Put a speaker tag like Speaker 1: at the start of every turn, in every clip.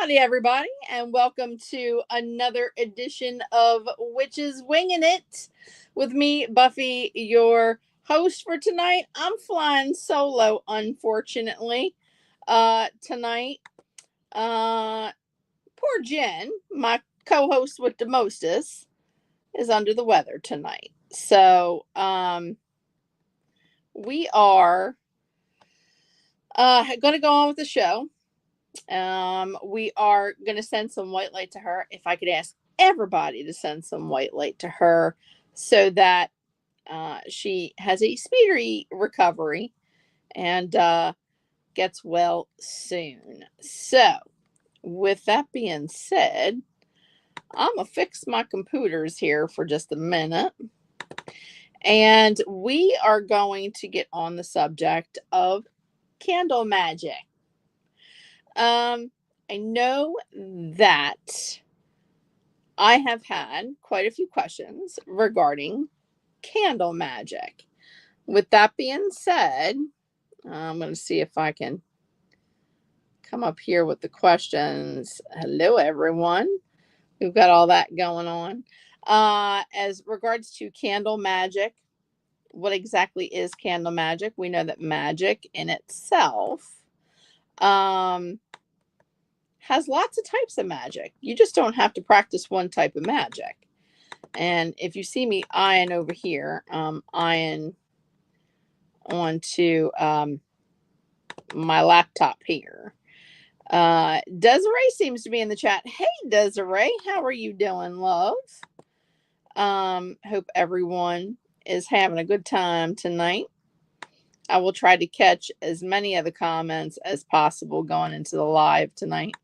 Speaker 1: Howdy, everybody, and welcome to another edition of Witches Wingin' It with me, Buffy, your host for tonight. I'm flying solo, unfortunately, tonight. Poor Jen, my co-host with the mostest, is under the weather tonight. So, we are going to go on with the show. We are going to send some white light to her. If I could ask everybody to send some white light to her so that she has a speedy recovery and gets well soon. So, with that being said, I'm going to fix my computers here for just a minute. And we are going to get on the subject of candle magic. I know that I have had quite a few questions regarding candle magic. With that being said, I'm going to see if I can come up here with the questions. Hello, everyone. We've got all that going on. As regards to candle magic, what exactly is candle magic? We know that magic in itself has lots of types of magic. You just don't have to practice one type of magic. And if you see me eyeing over here, eyeing onto my laptop here. Desiree seems to be in the chat. Hey, Desiree, how are you doing, love? Hope everyone is having a good time tonight. I will try to catch as many of the comments as possible going into the live tonight.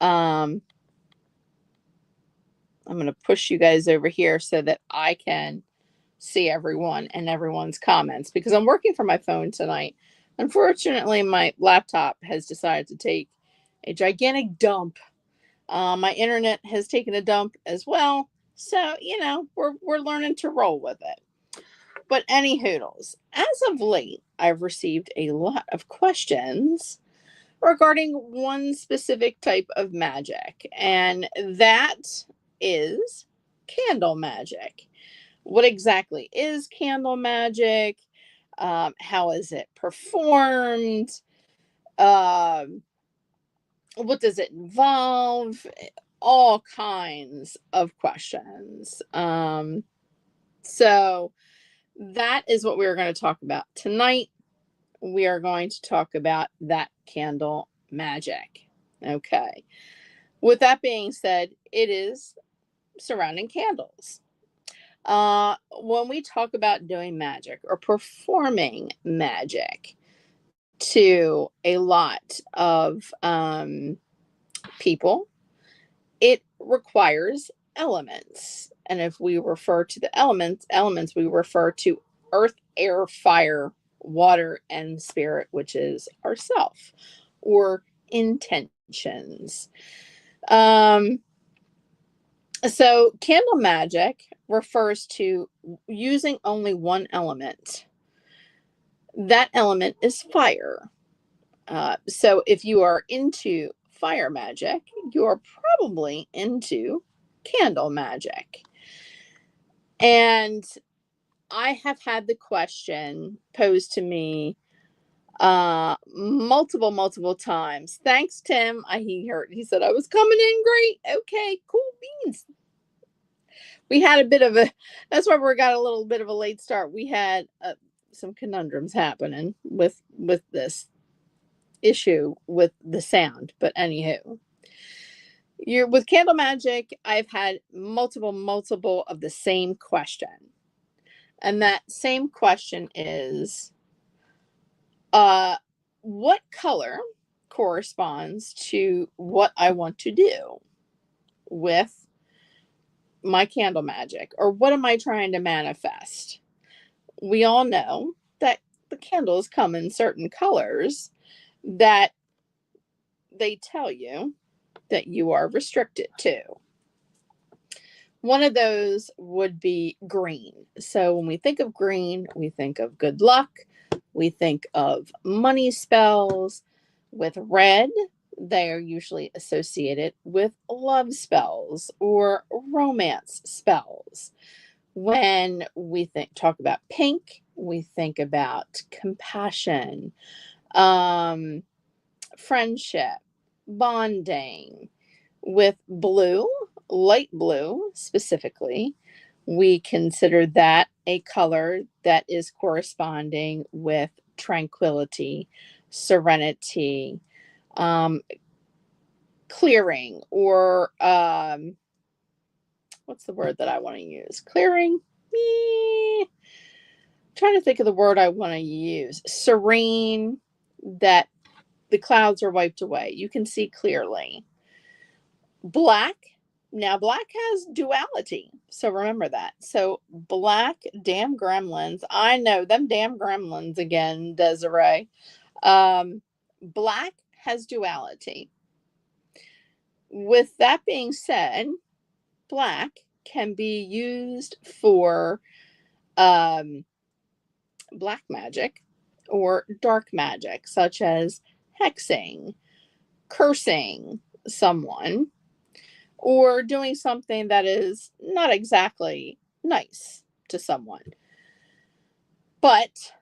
Speaker 1: I'm going to push you guys over here so that I can see everyone and everyone's comments because I'm working from my phone tonight. Unfortunately, my laptop has decided to take a gigantic dump. My internet has taken a dump as well. So, we're learning to roll with it. But any hoodles, as of late, I've received a lot of questions regarding one specific type of magic, and that is candle magic. What exactly is candle magic? How is it performed? What does it involve? All kinds of questions. So that is what we're going to talk about tonight. We are going to talk about that candle magic. Okay. With that being said, it is surrounding candles. When we talk about doing magic or performing magic to a lot of people, it requires elements. And if we refer to the elements, we refer to earth, air, fire, water, and spirit, which is ourself or intentions. So candle magic refers to using only one element. That element is fire. So if you are into fire magic, you are probably into candle magic. And I have had the question posed to me multiple times. Thanks, Tim. He said I was coming in great. Okay, cool beans. We had a bit of that's why we got a little bit of a late start. We had some conundrums happening with this issue with the sound. But anywho, with candle magic, I've had multiple of the same question. And that same question is, what color corresponds to what I want to do with my candle magic? Or what am I trying to manifest? We all know that the candles come in certain colors that they tell you that you are restricted to. One of those would be green. So when we think of green, we think of good luck. We think of money spells. With red, they are usually associated with love spells or romance spells. When we talk about pink, we think about compassion, um, friendship, bonding. With blue, light blue specifically, we consider that a color that is corresponding with tranquility, serenity, um, clearing, or what's the word that I want to use? Clearing? Trying to think of the word I want to use. Serene, that the clouds are wiped away. You can see clearly. Black. Now, black has duality. So remember that. So, black, damn gremlins. I know them damn gremlins again, Desiree. Black has duality. With that being said, black can be used for um, black magic or dark magic, such as hexing, cursing someone, or doing something that is not exactly nice to someone. But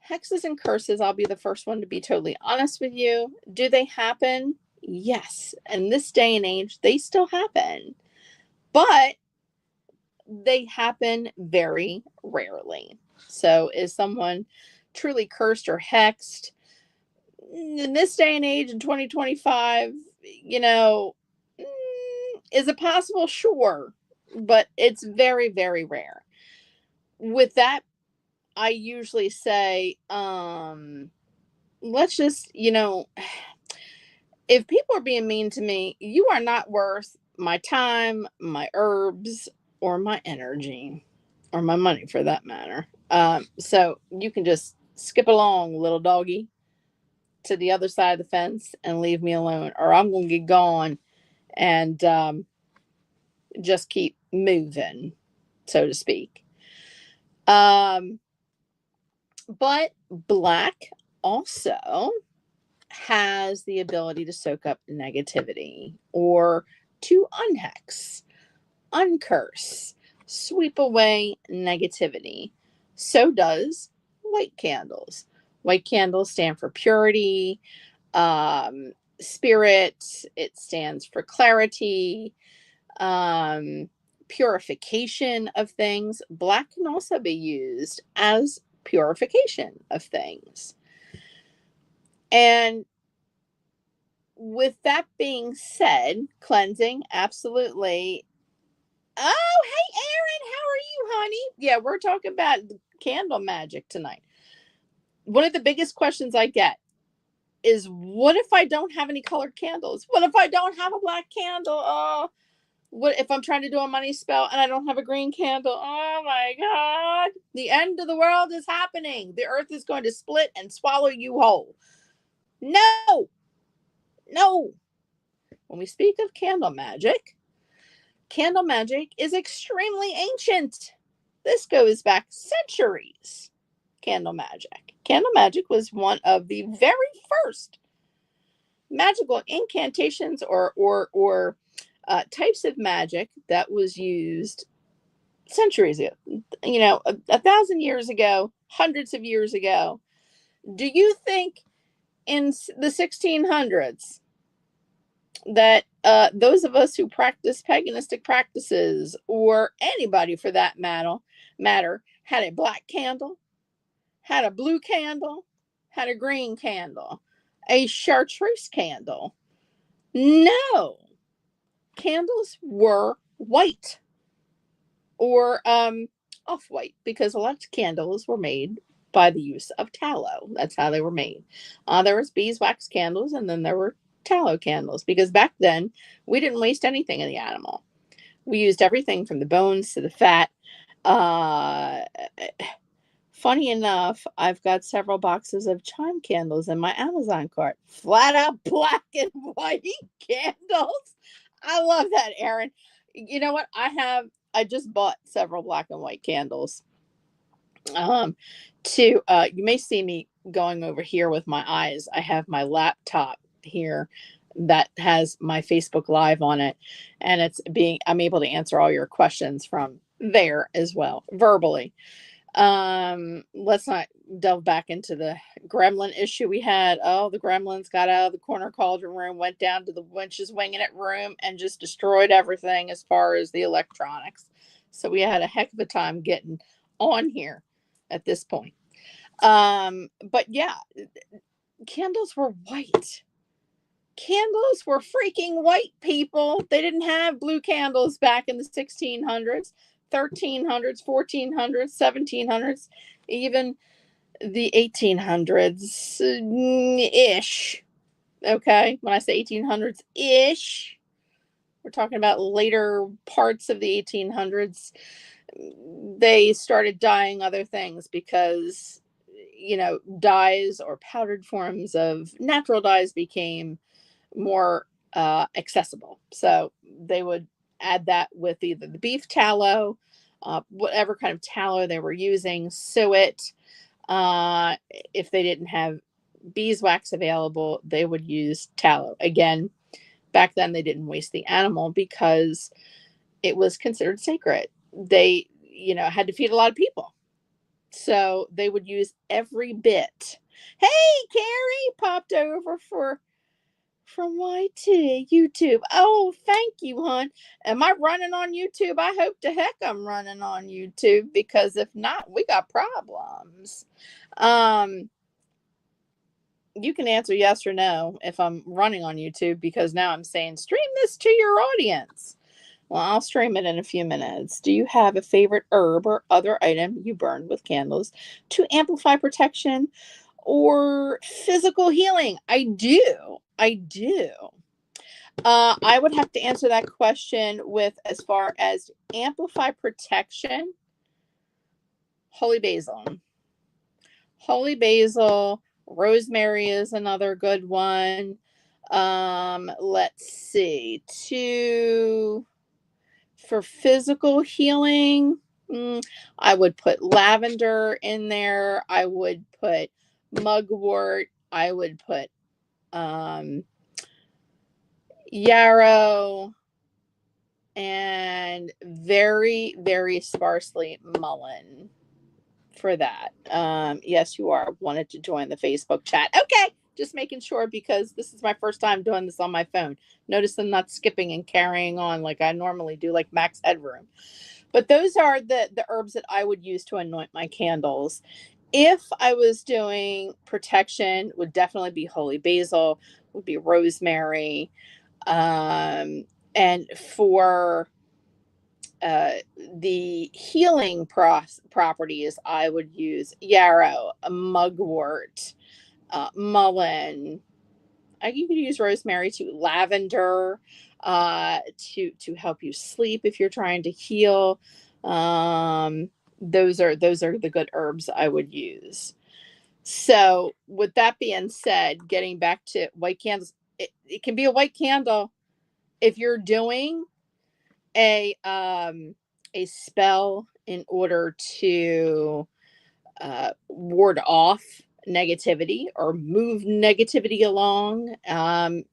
Speaker 1: hexes and curses, I'll be the first one to be totally honest with you. Do they happen? Yes. In this day and age, they still happen. But they happen very rarely. So, is someone truly cursed or hexed? In this day and age in 2025, is it possible? Sure. But it's very, very rare. With that, I usually say, let's just, if people are being mean to me, you are not worth my time, my herbs, or my energy, or my money for that matter. So you can just skip along, little doggy, to the other side of the fence and leave me alone, or I'm going to get gone and just keep moving, so to speak. But black also has the ability to soak up negativity or to unhex, uncurse, sweep away negativity. So does white candles. White candles stand for purity, spirit, it stands for clarity, um, purification of things. Black can also be used as purification of things. And with that being said, cleansing, absolutely. Oh, hey, Aaron, how are you, honey? Yeah, we're talking about candle magic tonight. One of the biggest questions I get is, what if I don't have any colored candles? What if I don't have a black candle? Oh, what if I'm trying to do a money spell and I don't have a green candle? Oh my God. The end of the world is happening. The earth is going to split and swallow you whole. No, no. When we speak of candle magic is extremely ancient. This goes back centuries. Candle magic. Candle magic was one of the very first magical incantations or types of magic that was used centuries ago. A 1,000 years ago, hundreds of years ago. Do you think in the 1600s that those of us who practice paganistic practices, or anybody for that matter, had a black candle, had a blue candle, had a green candle, a chartreuse candle? No. Candles were white or off white, because a lot of candles were made by the use of tallow. That's how they were made. There was beeswax candles, and then there were tallow candles, because back then we didn't waste anything in the animal. We used everything from the bones to the fat. Uh, Funny enough, I've got several boxes of chime candles in my Amazon cart. Flat out black and white candles. I love that, Aaron. You know what? I just bought several black and white candles. You may see me going over here with my eyes. I have my laptop here that has my Facebook Live on it, and I'm able to answer all your questions from there as well, verbally. Let's not delve back into the gremlin issue we had. Oh, the gremlins got out of the corner cauldron room, went down to the winches Wingin It room, and just destroyed everything as far as the electronics. So we had a heck of a time getting on here at this point. But yeah, candles were white. Candles were freaking white, people. They didn't have blue candles back in the 1600s, 1300s, 1400s, 1700s, even the 1800s ish. Okay. When I say 1800s ish, we're talking about later parts of the 1800s. They started dyeing other things because, dyes or powdered forms of natural dyes became more accessible. So they would add that with either the beef tallow, whatever kind of tallow they were using, suet. Uh, if they didn't have beeswax available, they would use tallow. Again, back then they didn't waste the animal because it was considered sacred. They, had to feed a lot of people. So they would use every bit. Hey, Carrie popped over from YT YouTube. Oh, thank you, hon. Am I running on YouTube? I hope to heck I'm running on YouTube, because if not, we got problems. You can answer yes or no if I'm running on YouTube, because now I'm saying stream this to your audience. Well, I'll stream it in a few minutes. Do you have a favorite herb or other item you burn with candles to amplify protection or physical healing? I do. I do. I would have to answer that question with, as far as amplify protection, holy basil. Holy basil, rosemary is another good one. Let's see. For physical healing, I would put lavender in there. I would put mugwort. I would put yarrow, and very, very sparsely mullein for that. Yes, you are wanted to join the Facebook chat. Okay, just making sure, because this is my first time doing this on my phone. Notice I'm not skipping and carrying on like I normally do, like Max Headroom. But those are the herbs that I would use to anoint my candles. If I was doing protection, would definitely be holy basil, would be rosemary, and for the healing properties, I would use yarrow, mugwort, mullein. You could use rosemary too, lavender, to help you sleep if you're trying to heal. Those are the good herbs I would use. So, with that being said, getting back to white candles, it can be a white candle if you're doing a spell in order to ward off negativity or move negativity along.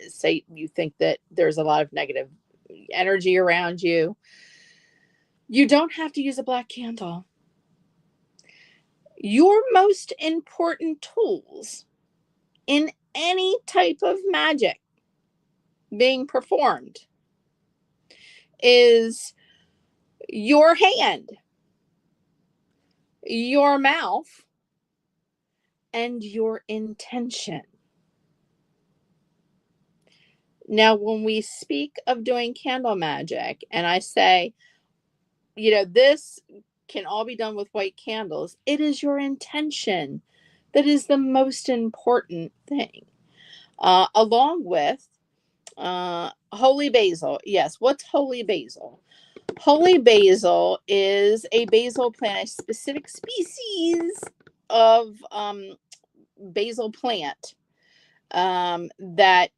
Speaker 1: Say you think that there's a lot of negative energy around you. You don't have to use a black candle. Your most important tools in any type of magic being performed is your hand, your mouth, and your intention. Now, when we speak of doing candle magic, and I say, this can all be done with white candles, it is your intention that is the most important thing. Along with holy basil. Yes, what's holy basil? Holy basil is a basil plant, a specific species of basil plant that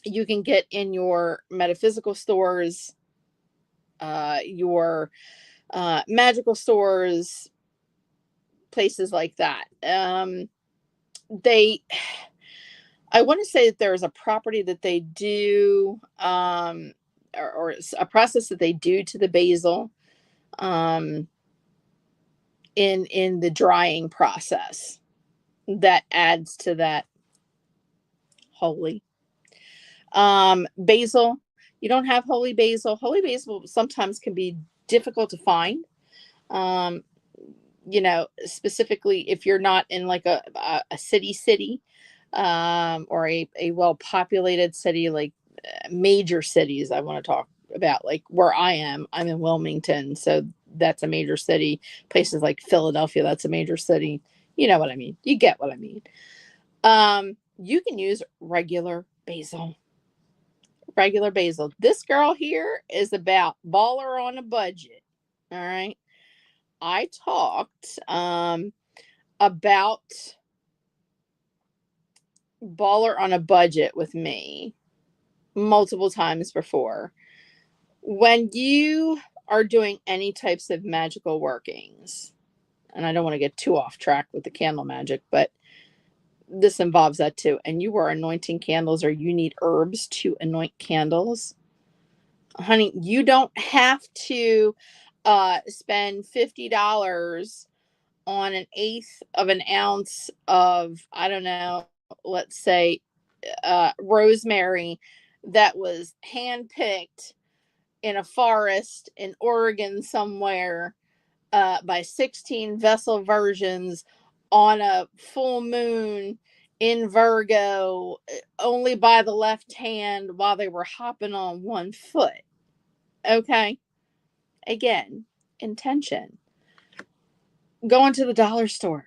Speaker 1: you can get in your metaphysical stores, your magical stores, places like that. They I want to say that there is a property that they do, or a process that they do to the basil, um, in the drying process that adds to that holy. Basil, you don't have holy basil. Holy basil sometimes can be difficult to find. Um, specifically if you're not in like a city, or a well populated city, like major cities. I want to talk about like where I'm in Wilmington, so that's a major city. Places like Philadelphia, that's a major city. You know what I mean? You get what I mean. You can use regular basil. This girl here is about baller on a budget. All right. I talked about baller on a budget with me multiple times before. When you are doing any types of magical workings, and I don't want to get too off track with the candle magic, but this involves that too. And you are anointing candles, or you need herbs to anoint candles. Honey, you don't have to spend $50 on an eighth of an ounce of, I don't know, let's say rosemary that was handpicked in a forest in Oregon somewhere, by 16 vessel virgins on a full moon in Virgo, only by the left hand while they were hopping on one foot. Okay. Again, intention. Going to the dollar store.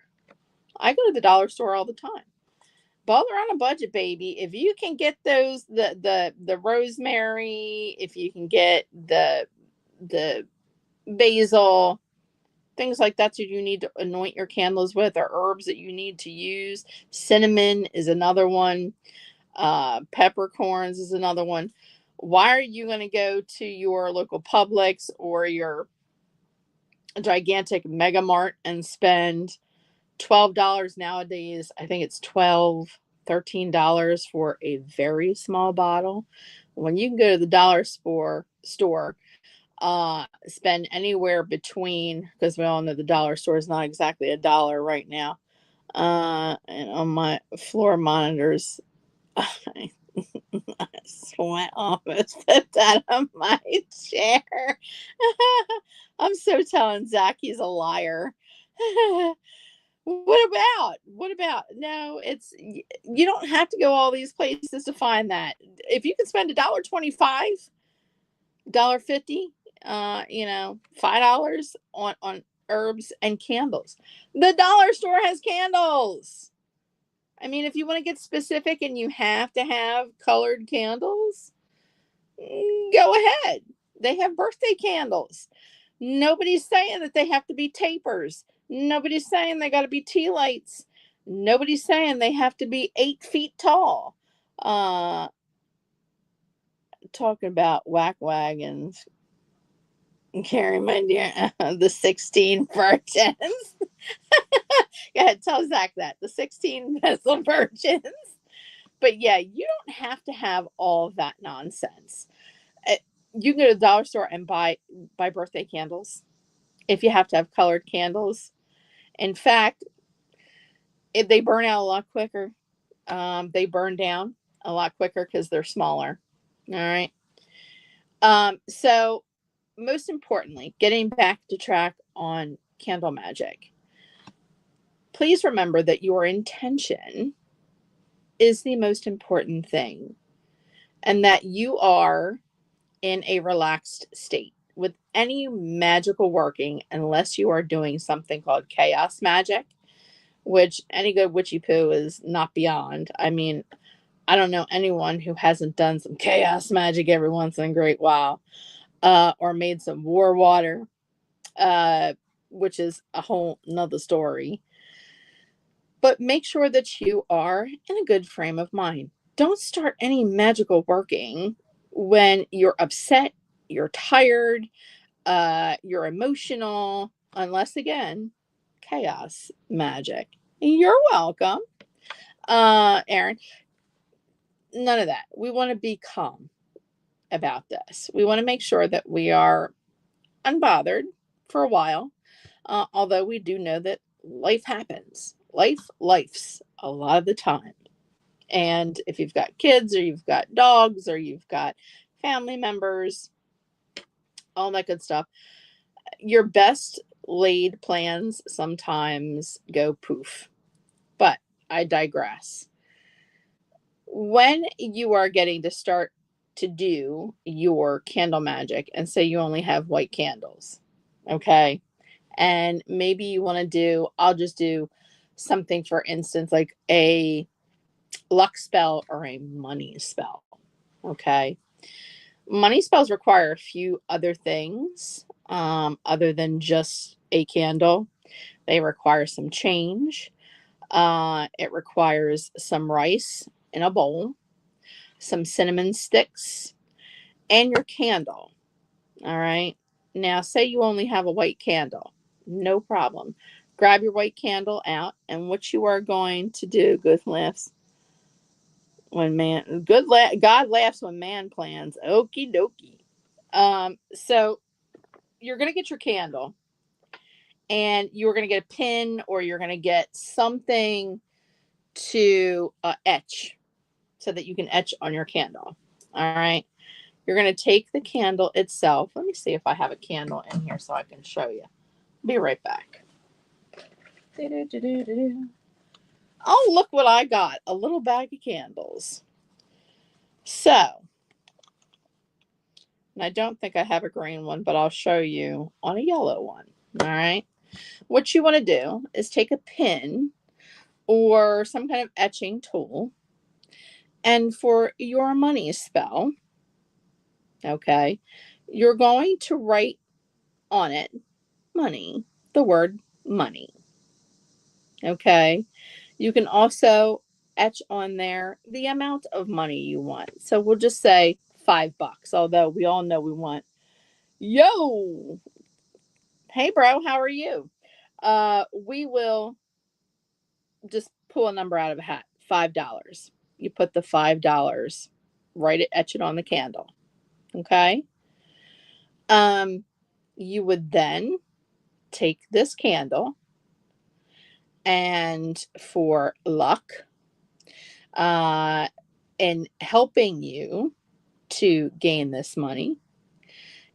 Speaker 1: I go to the dollar store all the time. Baller on a budget, baby. If you can get those, the rosemary, if you can get the basil, things like that you need to anoint your candles with, or herbs that you need to use. Cinnamon is another one. Peppercorns is another one. Why are you going to go to your local Publix or your gigantic Mega Mart and spend $12 nowadays? I think it's 12, $13 for a very small bottle, when you can go to the store, spend anywhere between, because we all know the dollar store is not exactly a dollar right now. And on my floor monitors, I sweat almost flipped out of my chair. I'm so telling Zach he's a liar. What about no, it's, you don't have to go all these places to find that. If you can spend $1.25, $1.50, $5 on herbs and candles. The dollar store has candles. I mean, if you want to get specific and you have to have colored candles, go ahead. They have birthday candles. Nobody's saying that they have to be tapers. Nobody's saying they got to be tea lights. Nobody's saying they have to be 8 feet tall. Uh, Talking about whack wagons. Carry my dear, the 16 virgins. Go ahead, tell Zach that. The 16 vessel virgins. But yeah, you don't have to have all of that nonsense. Uh, You can go to the dollar store and buy birthday candles if you have to have colored candles. In fact, if they burn out a lot quicker, they burn down a lot quicker because they're smaller. All right. So most importantly, getting back to track on candle magic, please remember that your intention is the most important thing, and that you are in a relaxed state with any magical working, unless you are doing something called chaos magic, which any good witchy poo is not beyond. I mean, I don't know anyone who hasn't done some chaos magic every once in a great while, or made some war water, uh, which is a whole nother story. But make sure that you are in a good frame of mind. Don't start any magical working when you're upset, you're tired, you're emotional, unless again, chaos magic. You're welcome, Aaron. none of that. We want to be calm about this. We want to make sure that we are unbothered for a while, although we do know that life happens. Life's a lot of the time. And if you've got kids or you've got dogs or you've got family members, all that good stuff, your best laid plans sometimes go poof. But I digress. When you are getting to start to do your candle magic, and say you only have white candles, okay? And maybe you want to do, I'll just do something, for instance, like a luck spell or a money spell, okay? Money spells require a few other things other than just a candle. They require some change. It requires some rice in a bowl, some cinnamon sticks, and your candle. All right. Now, say you only have a white candle. No problem. Grab your white candle out, and what you are going to do, good laughs when man, God laughs when man plans. Okie dokie. So you're going to get your candle, and you're going to get a pin, or you're going to get something to etch, so that you can etch on your candle. All right. You're going to take the candle itself. Let me see if I have a candle in here so I can show you. Be right back. Oh, look what I got. A little bag of candles. So, and I don't think I have a green one, but I'll show you on a yellow one. All right. What you want to do is take a pin or some kind of etching tool, and for your money spell, okay, you're going to write on it money, the word money. Okay. You can also etch on there the amount of money you want. So we'll just say $5, although we all know we want, yo, hey, bro, how are you? We will just pull a number out of a hat, $5. You put the $5, write it, etch it on the candle. Okay. Um, you would then take this candle, and for luck, uh, in helping you to gain this money,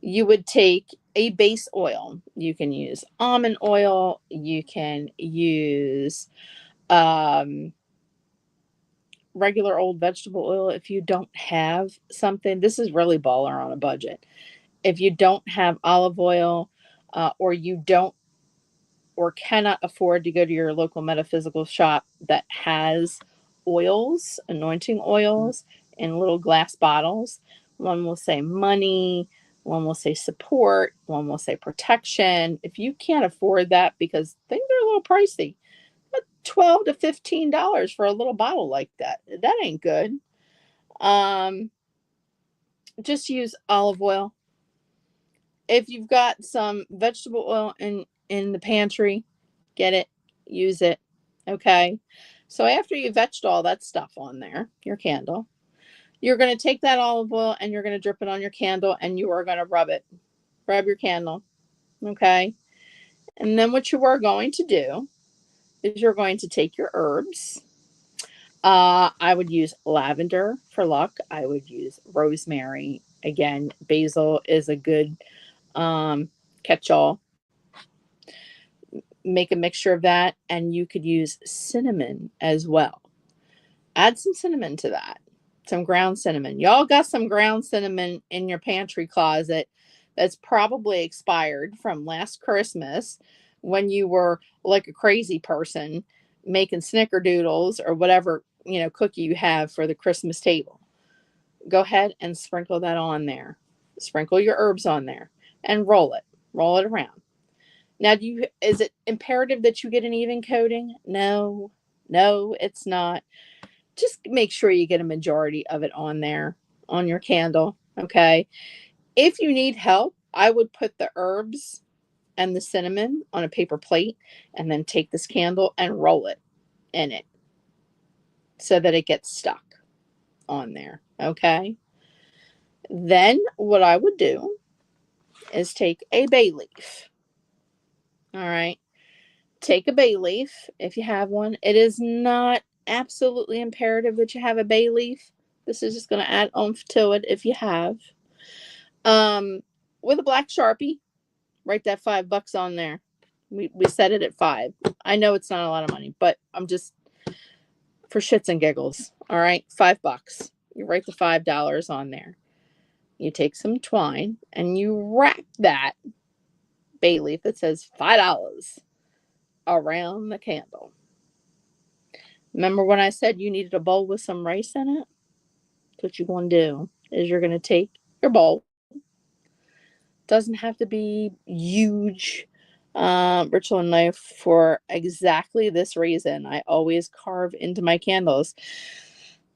Speaker 1: you would take a base oil. You can use almond oil. You can use um, regular old vegetable oil if you don't have something. This is really baller on a budget. If you don't have olive oil, or you don't or cannot afford to go to your local metaphysical shop that has oils, anointing oils in little glass bottles, one will say money, one will say support, one will say protection. If you can't afford that, because things are a little pricey, $12 to $15 for a little bottle like that. That ain't good. Um, just use olive oil. If you've got some vegetable oil in the pantry, get it, use it. Okay. So after you've etched all that stuff on there, your candle, you're going to take that olive oil and you're going to drip it on your candle, and you are going to rub it. Rub your candle. Okay. And then what you are going to do is you're going to take your herbs. I would use lavender for luck. I would use rosemary. Again, basil is a good catch all. Make a mixture of that, and you could use cinnamon as well. Add some cinnamon to that, some ground cinnamon. Y'all got some ground cinnamon in your pantry closet that's probably expired from last Christmas, when you were like a crazy person making snickerdoodles or whatever, cookie you have for the Christmas table. Go ahead and sprinkle that on there. Sprinkle your herbs on there and roll it. Roll it around. Now, is it imperative that you get an even coating? No, it's not. Just make sure you get a majority of it on there, on your candle. Okay. If you need help, I would put the herbs and the cinnamon on a paper plate, and then take this candle and roll it in it so that it gets stuck. on there. Okay. Then what I would do is take a bay leaf. All right. Take a bay leaf if you have one. It is not absolutely imperative that you have a bay leaf. This is just going to add oomph to it if you have. Um, with a black Sharpie, write that $5 on there. We set it at 5. I know it's not a lot of money, but I'm just for shits and giggles. All right, $5. You write the $5 on there. You take some twine and you wrap that bay leaf that says $5 around the candle. Remember when I said you needed a bowl with some rice in it? What you're going to do is you're going to take your bowl. Doesn't have to be huge. Ritual knife for exactly this reason. I always carve into my candles.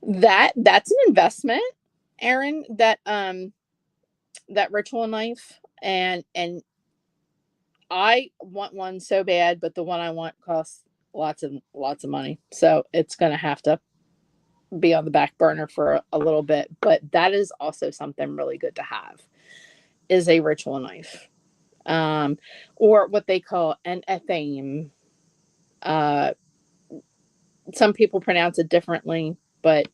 Speaker 1: That's an investment, Erin. That ritual knife, and I want one so bad, but the one I want costs lots of money. So it's gonna have to be on the back burner for a little bit. But that is also something really good to have is a ritual knife. Um, or what they call an ethame. Uh, some people pronounce it differently, but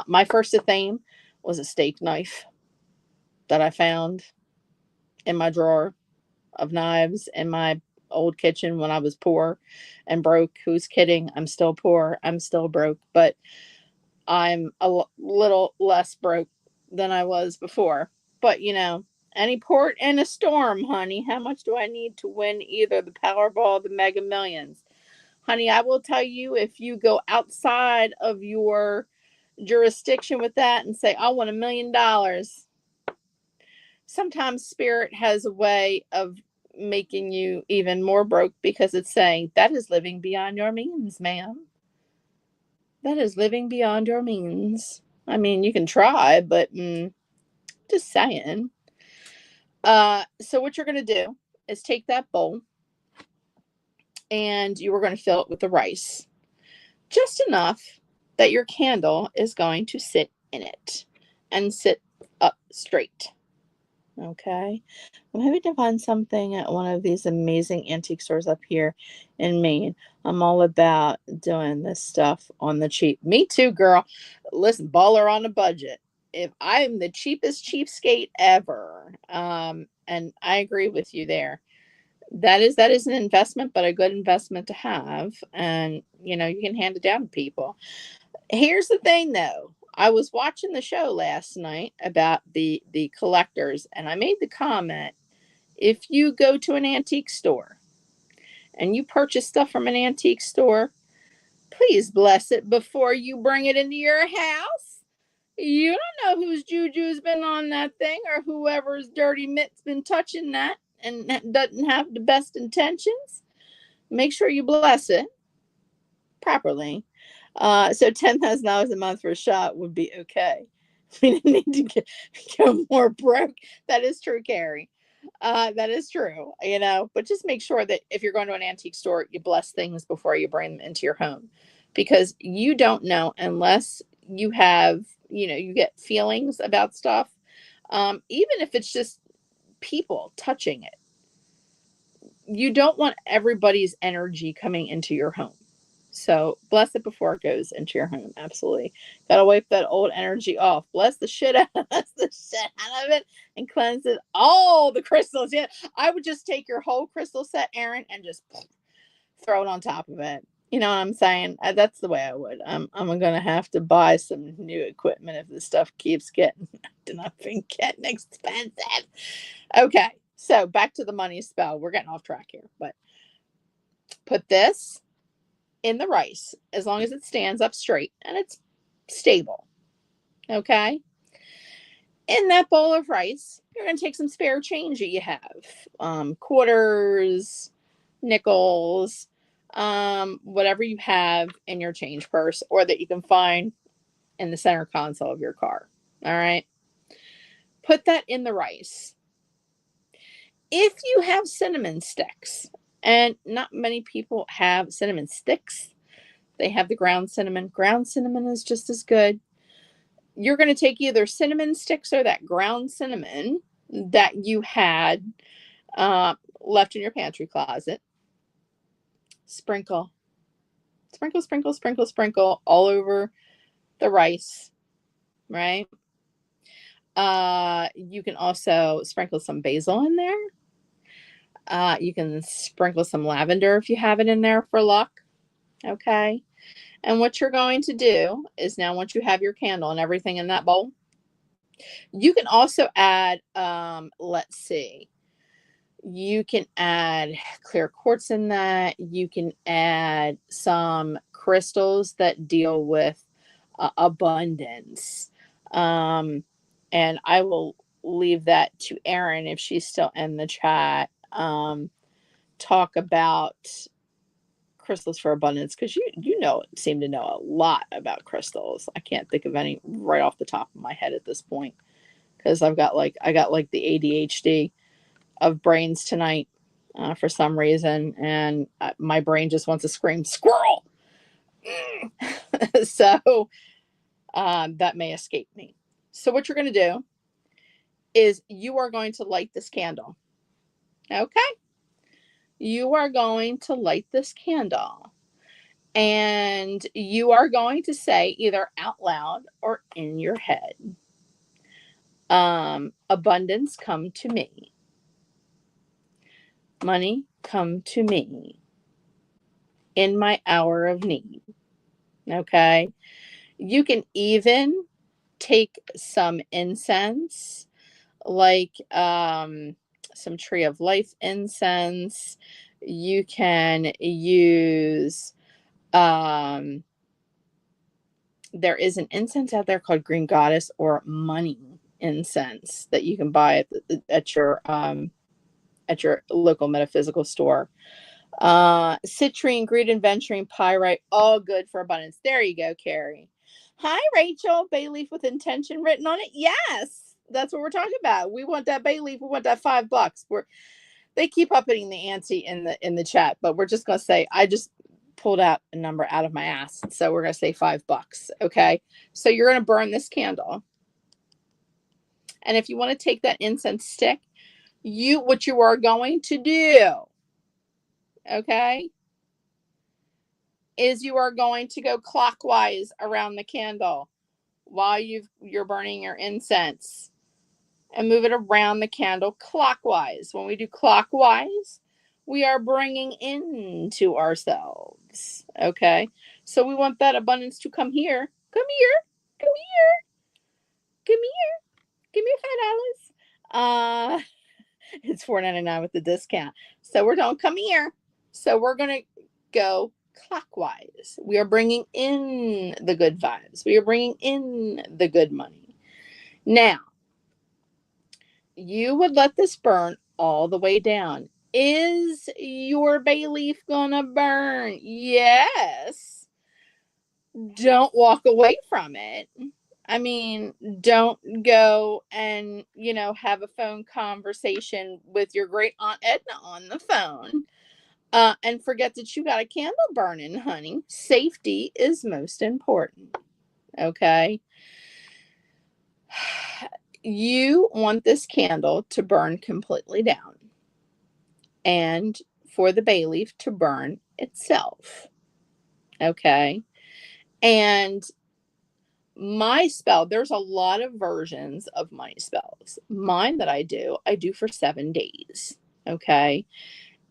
Speaker 1: my first ethame was a steak knife that I found in my drawer of knives in my old kitchen when I was poor and broke. Who's kidding? I'm still poor. I'm still broke, but I'm a little less broke than I was before. But any port in a storm, honey. How much do I need to win either the Powerball or the Mega Millions? Honey, I will tell you if you go outside of your jurisdiction with that and say, I want $1 million, sometimes spirit has a way of making you even more broke because it's saying that is living beyond your means, ma'am. That is living beyond your means. I mean, you can try, but just saying. So what you're going to do is take that bowl and you are going to fill it with the rice. Just enough that your candle is going to sit in it and sit up straight. Okay. I'm hoping to find something at one of these amazing antique stores up here in Maine. I'm all about doing this stuff on the cheap. Me too, girl. Listen, baller on a budget. If I'm the cheapest cheapskate ever, and I agree with you there. That is an investment, but a good investment to have, and you can hand it down to people. Here's the thing, though. I was watching the show last night about the collectors, and I made the comment: if you go to an antique store and you purchase stuff from an antique store, please bless it before you bring it into your house. You don't know whose juju's been on that thing or whoever's dirty mitt's been touching that and doesn't have the best intentions. Make sure you bless it properly. So $10,000 a month for a shot would be okay. We didn't need to go more broke. That is true, Carrie. That is true, but just make sure that if you're going to an antique store, you bless things before you bring them into your home because you don't know unless you have, you get feelings about stuff. Even if it's just people touching it, you don't want everybody's energy coming into your home. So bless it before it goes into your home. Absolutely. Gotta wipe that old energy off. Bless the shit out of it and cleanse it. All the crystals. Yeah. I would just take your whole crystal set, Erin, and just throw it on top of it. You know what I'm saying? That's the way I would. I'm gonna have to buy some new equipment if this stuff keeps getting expensive. Okay. So back to the money spell. We're getting off track here, but put this in the rice as long as it stands up straight and it's stable. Okay. In that bowl of rice, you're going to take some spare change that you have, quarters, nickels, whatever you have in your change purse or that you can find in the center console of your car. All right. Put that in the rice. If you have cinnamon sticks, and not many people have cinnamon sticks, they have the ground cinnamon. Ground cinnamon is just as good. you're going to take either cinnamon sticks or that ground cinnamon that you had left in your pantry closet. Sprinkle, sprinkle, sprinkle, sprinkle, sprinkle all over the rice, right? You can also sprinkle some basil in there. You can sprinkle some lavender if you have it in there for luck. Okay. And what you're going to do is now, once you have your candle and everything in that bowl, you can also add, let's see, you can add clear quartz in that. You can add some crystals that deal with abundance. And I will leave that to Erin if she's still in the chat. Talk about crystals for abundance, because you know seem to know a lot about crystals. I can't think of any right off the top of my head at this point, because I got like the ADHD of brains tonight for some reason, and my brain just wants to scream squirrel. So that may escape me. So what you're going to do is you are going to light this candle. Okay, you are going to light this candle, and you are going to say either out loud or in your head, abundance come to me, money come to me in my hour of need. Okay, you can even take some incense, like some tree of life incense. You can use there is an incense out there called Green Goddess or money incense that you can buy at your local metaphysical store. Citrine, green aventurine, pyrite, all good for abundance. There you go, Carrie. Hi, Rachel. Bay leaf with intention written on it. Yes, that's what we're talking about. We want that bay leaf. We want that $5. They keep upping the ante in the chat, but we're just gonna say I just pulled out a number out of my ass, so we're gonna say $5. Okay, so you're gonna burn this candle, and if you want to take that incense stick, what you are going to do, okay, is you are going to go clockwise around the candle while you're burning your incense, and move it around the candle clockwise. When we do clockwise, we are bringing into ourselves. Okay, so we want that abundance to come here. Come here. Come here. Come here. Give me $5. It's $4.99 with the discount. So we're going to come here. So we're going to go clockwise. We are bringing in the good vibes. We are bringing in the good money. Now, you would let this burn all the way down. Is your bay leaf gonna burn? Yes. Don't walk away from it. I mean, don't go and, have a phone conversation with your great Aunt Edna on the phone and forget that you got a candle burning, honey. Safety is most important. Okay. You want this candle to burn completely down and for the bay leaf to burn itself. Okay. And my spell, there's a lot of versions of my spells. Mine that I do for 7 days. Okay.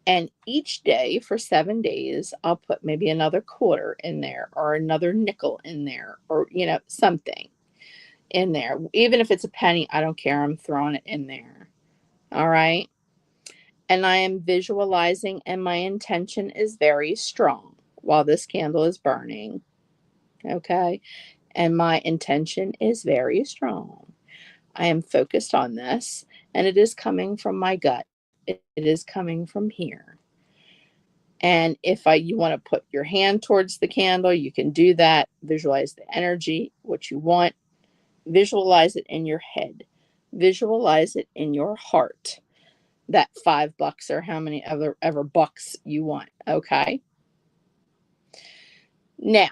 Speaker 1: And each day for 7 days, I'll put maybe another quarter in there or another nickel in there or, something in there. Even if it's a penny, I don't care. I'm throwing it in there. All right. And I am visualizing, and my intention is very strong while this candle is burning. Okay. And my intention is very strong. I am focused on this, and it is coming from my gut. It is coming from here. And if you want to put your hand towards the candle, you can do that. Visualize the energy, what you want. Visualize it in your head. Visualize it in your heart. That $5 or how many ever bucks you want. Okay. Now,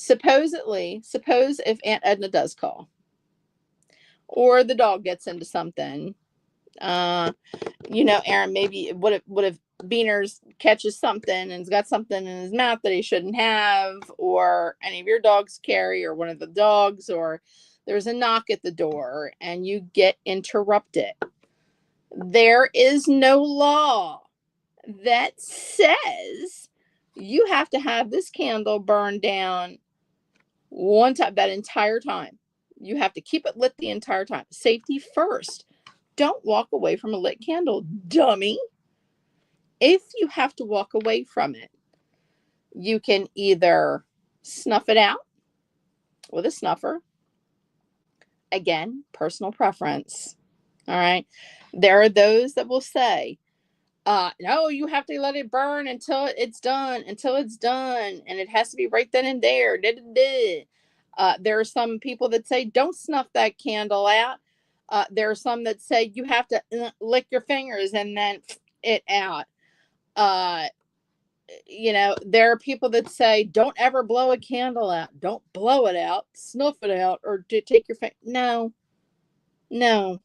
Speaker 1: Supposedly, suppose if Aunt Edna does call, or the dog gets into something, uh, Aaron, maybe what if Beaners catches something and has got something in his mouth that he shouldn't have, or any of your dogs carry, or one of the dogs, or there's a knock at the door and you get interrupted. There is no law that says you have to have this candle burned down one time, that entire time. You have to keep it lit the entire time. Safety first. Don't walk away from a lit candle, dummy. If you have to walk away from it, you can either snuff it out with a snuffer. Again, personal preference. All right. There are those that will say, no, you have to let it burn until it's done, and it has to be right then and there. Da, da, da. There are some people that say, don't snuff that candle out. There are some that say you have to lick your fingers and then it out. There are people that say, don't ever blow a candle out. Don't blow it out, snuff it out, or take your finger. No, no.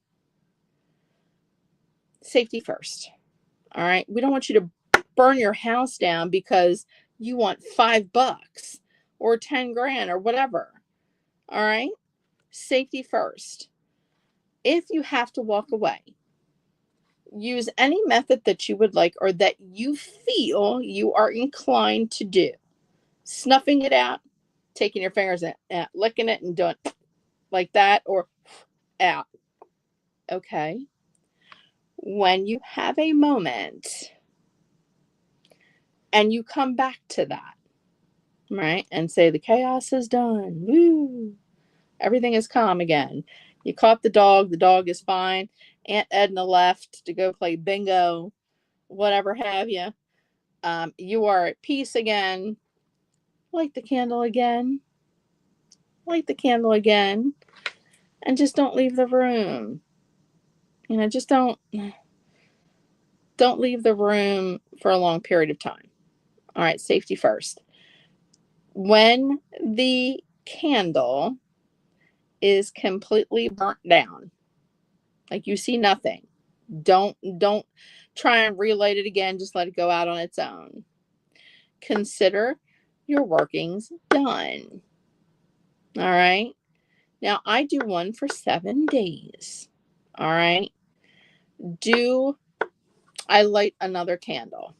Speaker 1: Safety first. All right. We don't want you to burn your house down because you want $5 or 10 grand or whatever. All right. Safety first. If you have to walk away, use any method that you would like or that you feel you are inclined to do. Snuffing it out, taking your fingers and licking it and doing like that, or out. Okay. When you have a moment and you come back to that, right, and say the chaos is done, woo, everything is calm again. You caught the dog is fine. Aunt Edna left to go play bingo, whatever have you. You are at peace again. Light the candle again. Light the candle again. And just don't leave the room. Just don't leave the room for a long period of time. All right, safety first. When the candle is completely burnt down, like you see nothing, don't try and relight it again. Just let it go out on its own. Consider your workings done. All right. Now I do one for 7 days. All right. Do I light another candle?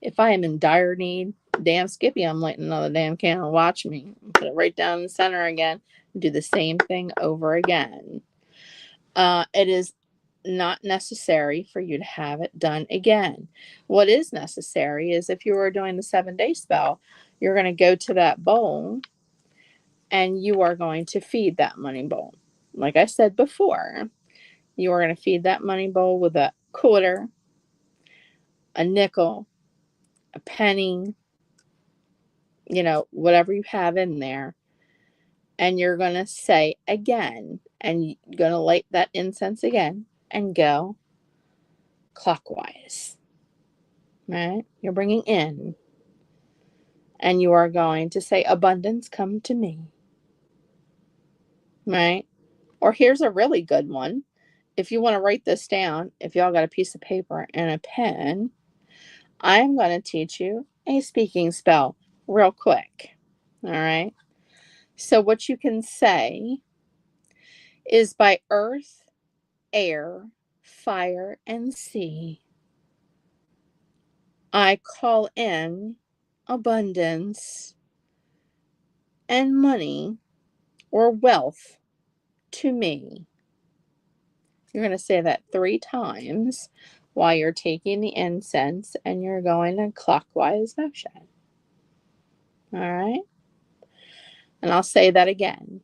Speaker 1: If I am in dire need, damn Skippy, I'm lighting another damn candle. Watch me. Put it right down in the center again. Do the same thing over again. It is not necessary for you to have it done again. What is necessary is if you are doing the 7-day spell, you're going to go to that bowl and you are going to feed that money bowl. Like I said before, you are going to feed that money bowl with a quarter, a nickel, a penny, whatever you have in there. And you're going to say again, and you're going to light that incense again and go clockwise. Right? You're bringing in, and you are going to say, abundance come to me. Right? Or here's a really good one. If you want to write this down, if y'all got a piece of paper and a pen, I'm going to teach you a speaking spell real quick. All right? So what you can say is, by earth, air, fire, and sea, I call in abundance and money or wealth to me. You're going to say that 3 times while you're taking the incense and you're going in clockwise motion. All right? And I'll say that again.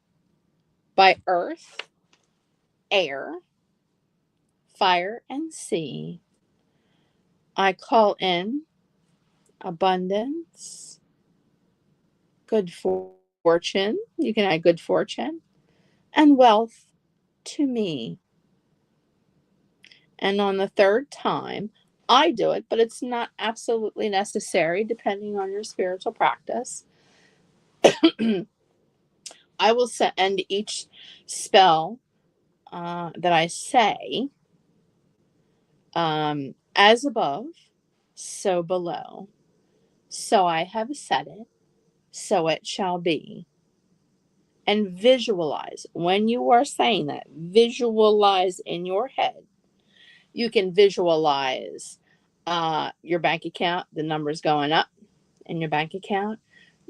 Speaker 1: By earth, air, fire, and sea, I call in abundance, good fortune. You can add good fortune and wealth to me. And on the 3rd time, I do it, but it's not absolutely necessary depending on your spiritual practice. I will end each spell that I say, as above, so below. So I have said it, so it shall be. And visualize when you are saying that, visualize in your head. You can visualize your bank account, the numbers going up in your bank account.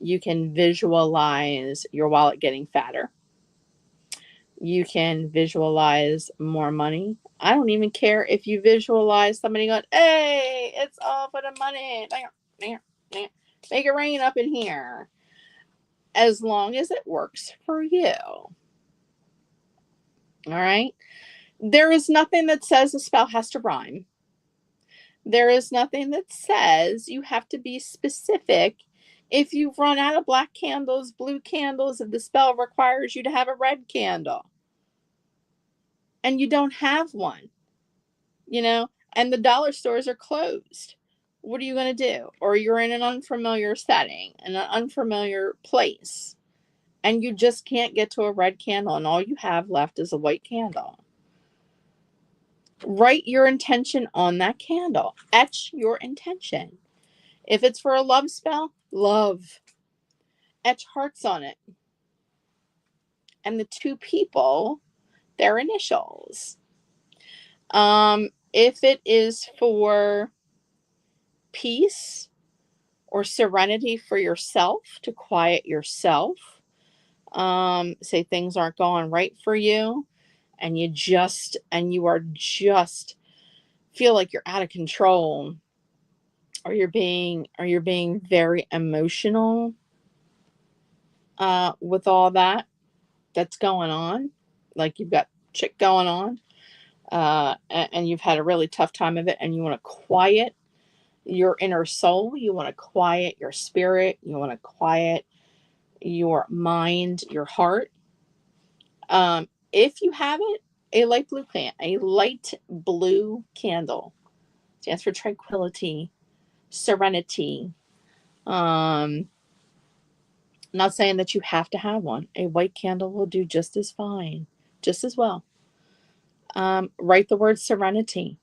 Speaker 1: You can visualize your wallet getting fatter. You can visualize more money. I don't even care if you visualize somebody going, hey, it's all for the money. Make it rain up in here. As long as it works for you. All right. There is nothing that says a spell has to rhyme. There is nothing that says you have to be specific. If you've run out of black candles, blue candles, if the spell requires you to have a red candle and you don't have one, and the dollar stores are closed, what are you going to do? Or you're in an unfamiliar setting, in an unfamiliar place, and you just can't get to a red candle and all you have left is a white candle. Write your intention on that candle. Etch your intention. If it's for a love spell, love. Etch hearts on it. And the two people, their initials. If it is for peace or serenity for yourself, to quiet yourself, say things aren't going right for you, and you are just feel like you're out of control, or you're being very emotional with all that's going on, like you've got shit going on, and you've had a really tough time of it, and you want to quiet your inner soul, you want to quiet your spirit, you want to quiet your mind, your heart. If you have it, a light blue candle stands for tranquility, serenity. Not saying that you have to have one. A white candle will do just as fine, just as well. Write the word serenity.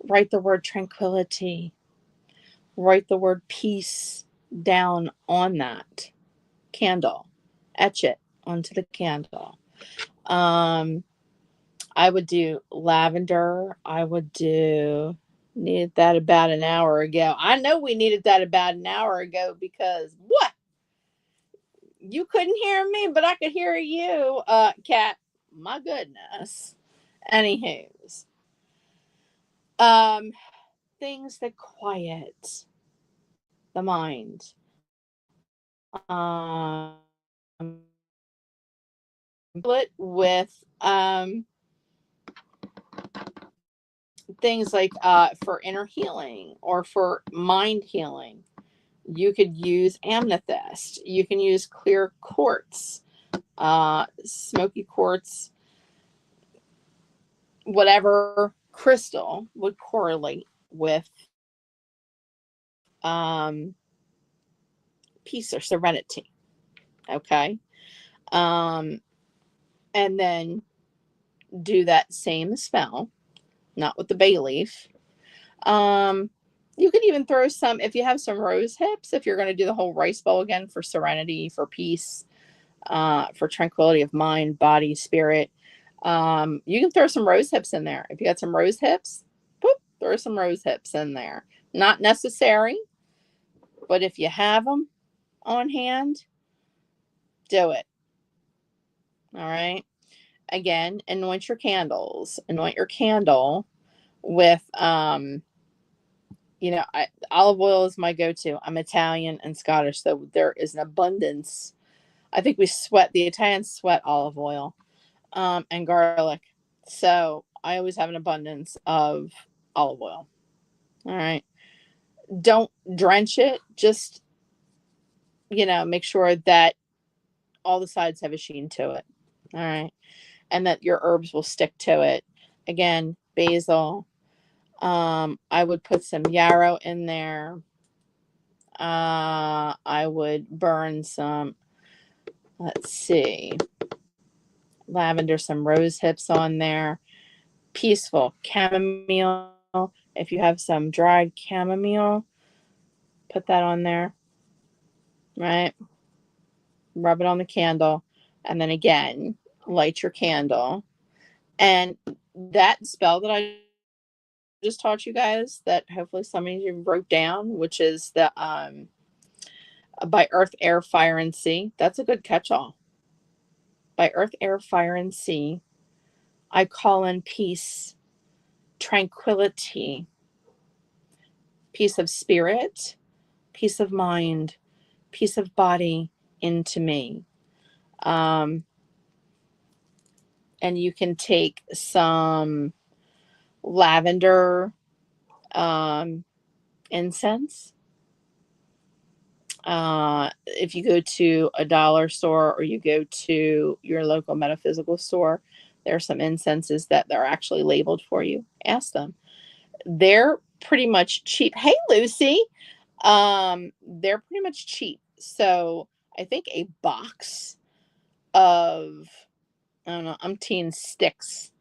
Speaker 1: Write the word tranquility. Write the word peace down on that candle. Etch it onto the candle. I would do lavender. Needed that about an hour ago. I know we needed that about an hour ago because what? You couldn't hear me, but I could hear you, Kat. My goodness. Anywho's. Things that quiet the mind. With things like for inner healing or for mind healing. You could use amethyst. You can use clear quartz, smoky quartz, whatever crystal would correlate with peace or serenity. Okay. And then do that same spell, not with the bay leaf. You could even throw some, if you have some rose hips, if you're going to do the whole rice bowl again for serenity, for peace, for tranquility of mind, body, spirit. You can throw some rose hips in there. If you got some rose hips, throw some rose hips in there. Not necessary, but if you have them on hand, do it. All right. Again, anoint your candles. Anoint your candle with, olive oil is my go-to. I'm Italian and Scottish, so there is an abundance. I think the Italians sweat olive oil, and garlic. So I always have an abundance of olive oil. All right. Don't drench it. Just, make sure that all the sides have a sheen to it. All right. And that your herbs will stick to it. Again, basil. I would put some yarrow in there. I would burn some, let's see, lavender, some rose hips on there. Peaceful chamomile. If you have some dried chamomile, put that on there, right? Rub it on the candle. And then again, light your candle. And that spell that I just taught you guys, that hopefully some of you wrote down, which is the by earth, air, fire, and sea. That's a good catch-all. By earth, air, fire, and sea, I call in peace, tranquility, peace of spirit, peace of mind, peace of body into me. Um, and you can take some lavender incense. If you go to a dollar store or you go to your local metaphysical store, there are some incenses that are actually labeled for you. Ask them. They're pretty much cheap. Hey, Lucy. They're pretty much cheap. So I think a box of, I don't know, umpteen sticks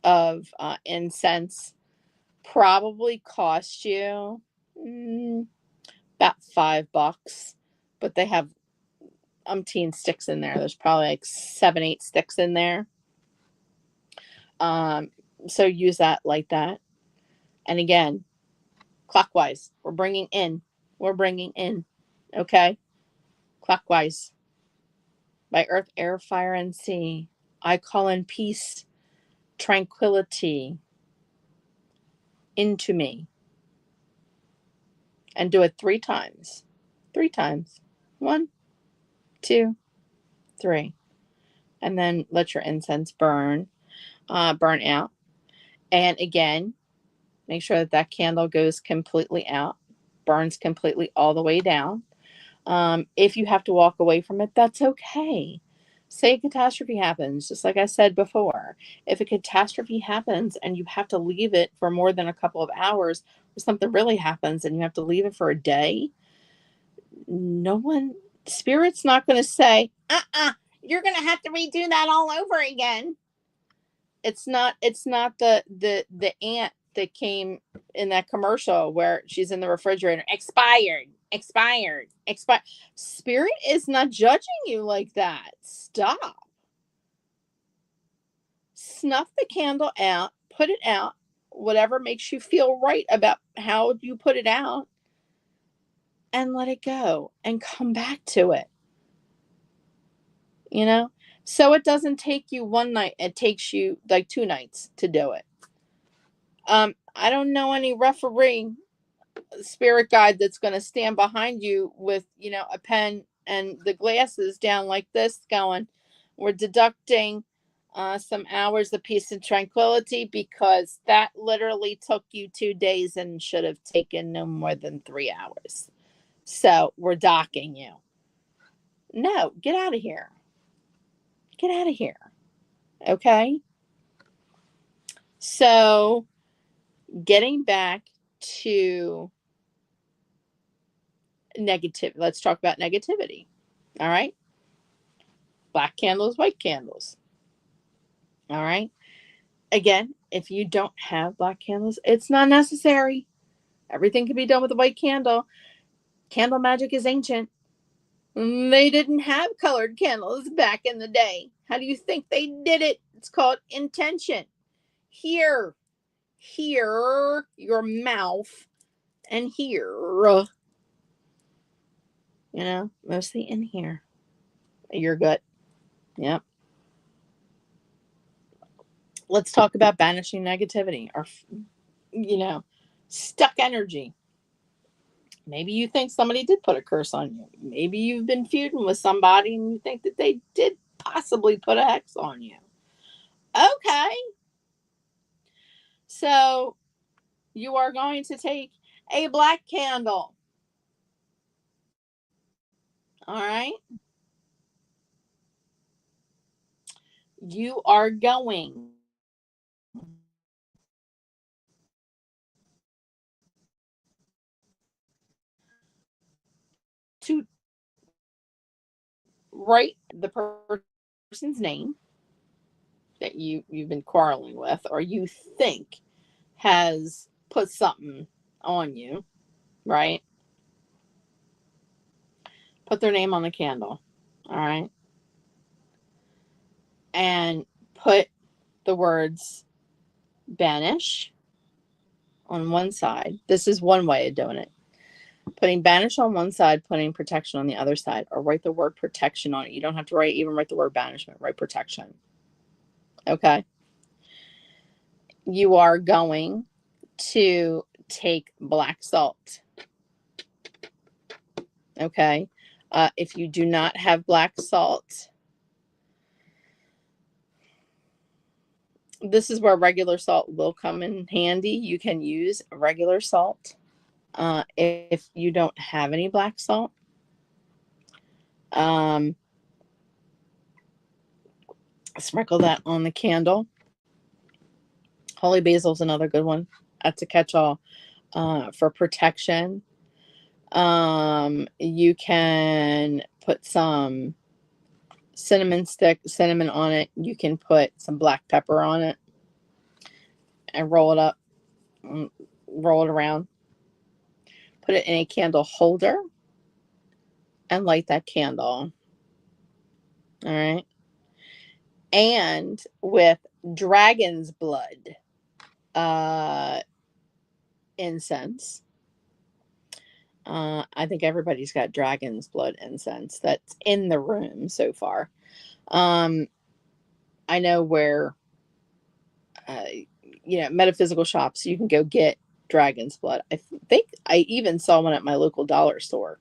Speaker 1: of incense probably cost you about $5, but they have umpteen sticks in there. There's probably like 7, 8 sticks in there. So use that like that. And again, clockwise. We're bringing in. We're bringing in. Okay? Clockwise. By earth, air, fire, and sea, I call in peace, tranquility into me. And do it 3 times. 3 times. 1, 2, 3. And then let your incense burn out. And again, make sure that that candle goes completely out, burns completely all the way down. If you have to walk away from it, that's okay. Say a catastrophe happens, just like I said before. If a catastrophe happens and you have to leave it for more than a couple of hours, or something really happens and you have to leave it for a day, no one, spirit's not going to say, you're going to have to redo that all over again. It's not the ant that came in that commercial where she's in the refrigerator, expired. Spirit is not judging you like that. Stop. Snuff the candle out, put it out, whatever makes you feel right about how you put it out, and let it go and come back to it. You know? So it doesn't take you one night, it takes you like 2 nights to do it. I don't know any referee spirit guide that's going to stand behind you with, a pen and the glasses down like this going, we're deducting some hours of peace and tranquility because that literally took you 2 days and should have taken no more than 3 hours. So we're docking you. No, get out of here. Get out of here. Okay? So getting back to negative, let's talk about negativity. All right? Black candles, white candles. All right? Again, if you don't have black candles, it's not necessary. Everything can be done with a white candle. Candle magic is ancient. They didn't have colored candles back in the day. How do you think they did it? It's called intention. Here, your mouth, and here, mostly in here, your gut. Yep. Let's talk about banishing negativity or, stuck energy. Maybe you think somebody did put a curse on you. Maybe you've been feuding with somebody and you think that they did possibly put a hex on you. Okay. So you are going to take a black candle. All right. You are going write the person's name that you've been quarreling with, or you think has put something on you, right? Put their name on the candle, all right? And put the words banish on one side. This is one way of doing it. Putting banish on one side, putting protection on the other side, or write the word protection on it. You don't have to even write the word banishment, write protection. Okay. You are going to take black salt. Okay. If you do not have black salt, this is where regular salt will come in handy. You can use regular salt. If you don't have any black salt, sprinkle that on the candle. Holy basil is another good one. That's a catch-all for protection. You can put some cinnamon on it. You can put some black pepper on it and roll it up, roll it around. Put it in a candle holder and light that candle. All right. And with dragon's blood incense. I think everybody's got dragon's blood incense that's in the room so far. I know where, metaphysical shops, you can go get dragon's blood. I think I even saw one at my local dollar store,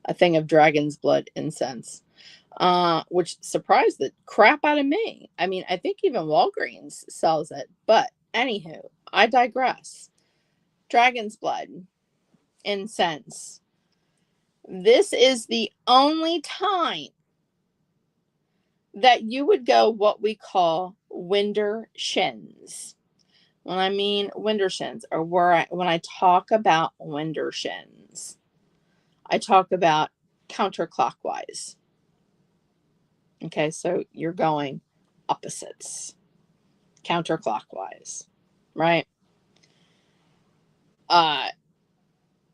Speaker 1: a thing of dragon's blood incense, which surprised the crap out of me. I mean, I think even Walgreens sells it, but anywho, I digress. Dragon's blood incense. This is the only time that you would go what we call winter shins. When I mean winter shins, or when I talk about winter shins, I talk about counterclockwise. Okay, so you're going opposites, counterclockwise, right?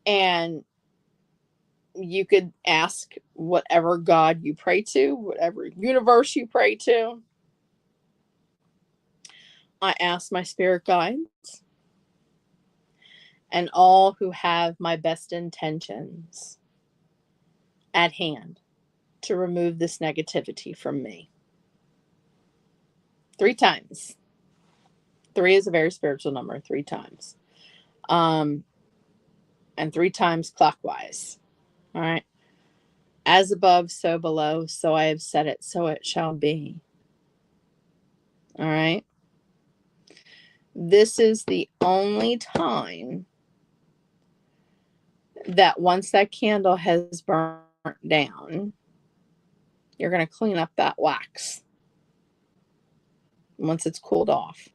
Speaker 1: And you could ask whatever God you pray to, whatever universe you pray to. I ask my spirit guides and all who have my best intentions at hand to remove this negativity from me. 3 times. 3 is a very spiritual number, 3 times. And 3 times clockwise. All right. As above, so below, so I have said it, so it shall be. All right. This is the only time that once that candle has burnt down, you're going to clean up that wax. Once it's cooled off,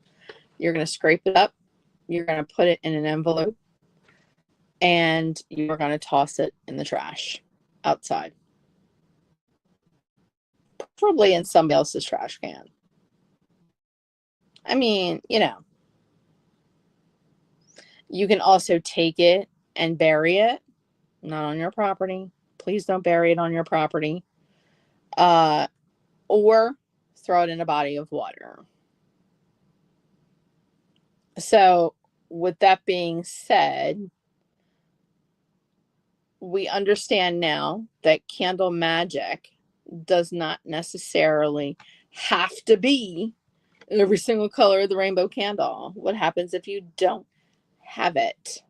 Speaker 1: you're going to scrape it up. You're going to put it in an envelope, and you're going to toss it in the trash outside, probably in somebody else's trash can. I mean, you can also take it and bury it, not on your property. Please don't bury it on your property. Or throw it in a body of water. So, with that being said, we understand now that candle magic does not necessarily have to be every single color of the rainbow candle. What happens if you don't have it?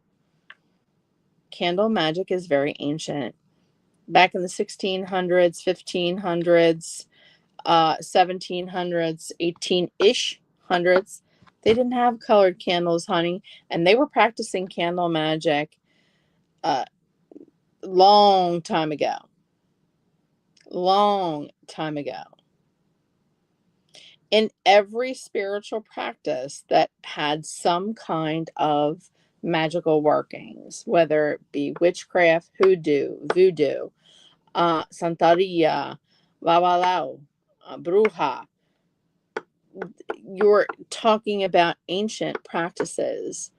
Speaker 1: Candle magic is very ancient. Back in the 1600s, 1500s, 1700s, 18-ish hundreds, they didn't have colored candles, honey, and they were practicing candle magic long time ago. In every spiritual practice that had some kind of magical workings, whether it be witchcraft, hoodoo, voodoo, Santeria, Wawalau, Bruja. You're talking about ancient practices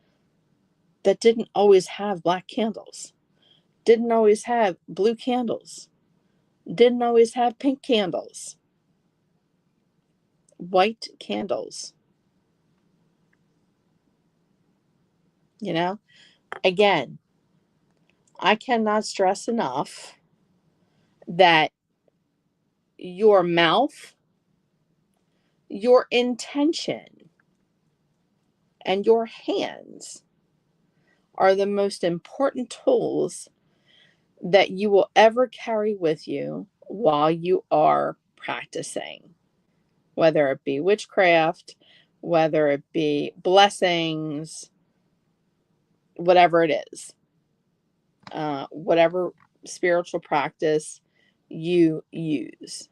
Speaker 1: that didn't always have black candles, didn't always have blue candles, didn't always have pink candles, white candles. You know, again, I cannot stress enough that your mouth, your intention, and your hands are the most important tools that you will ever carry with you while you are practicing, whether it be witchcraft, whether it be blessings, whatever it is, whatever spiritual practice you use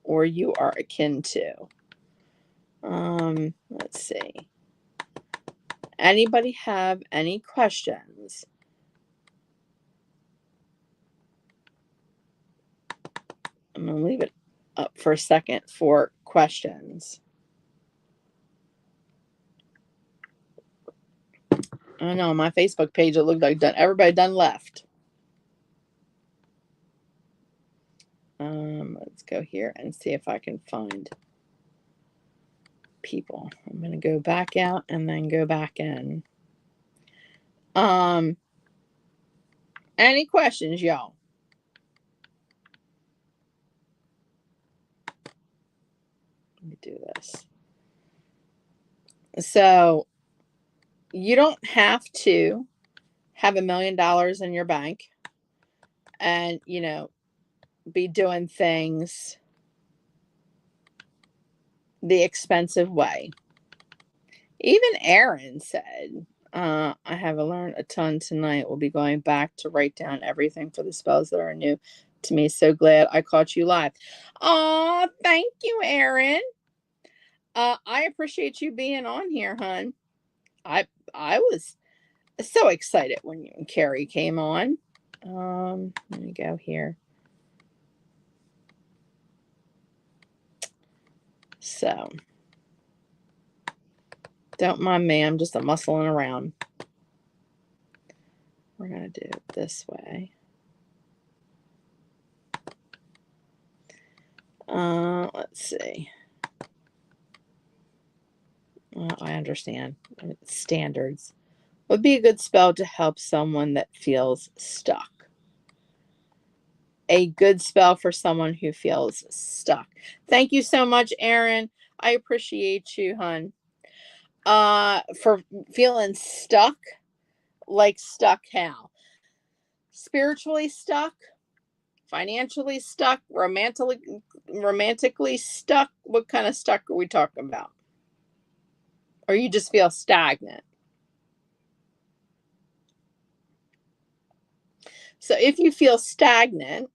Speaker 1: or you are akin to. Let's see. Anybody have any questions? I'm going to leave it up for a second for questions. I know, my Facebook page, it looked like everybody done left. Let's go here and see if I can find people. I'm going to go back out and then go back in. Any questions, y'all? Let me do this. So you don't have to have $1 million in your bank and, be doing things the expensive way. Even Aaron said, I have learned a ton tonight. We'll be going back to write down everything for the spells that are new to me. So glad I caught you live. Oh, thank you, Aaron. I appreciate you being on here, hon. I was so excited when you and Carrie came on. Let me go here. So, don't mind me. I'm just muscling around. We're going to do it this way. Let's see. Well, I understand. Standards. Would be a good spell to help someone that feels stuck. A good spell for someone who feels stuck. Thank you so much, Aaron. I appreciate you, hon. For feeling stuck, like stuck how? Spiritually stuck, financially stuck, romantically stuck. What kind of stuck are we talking about? Or you just feel stagnant? So if you feel stagnant,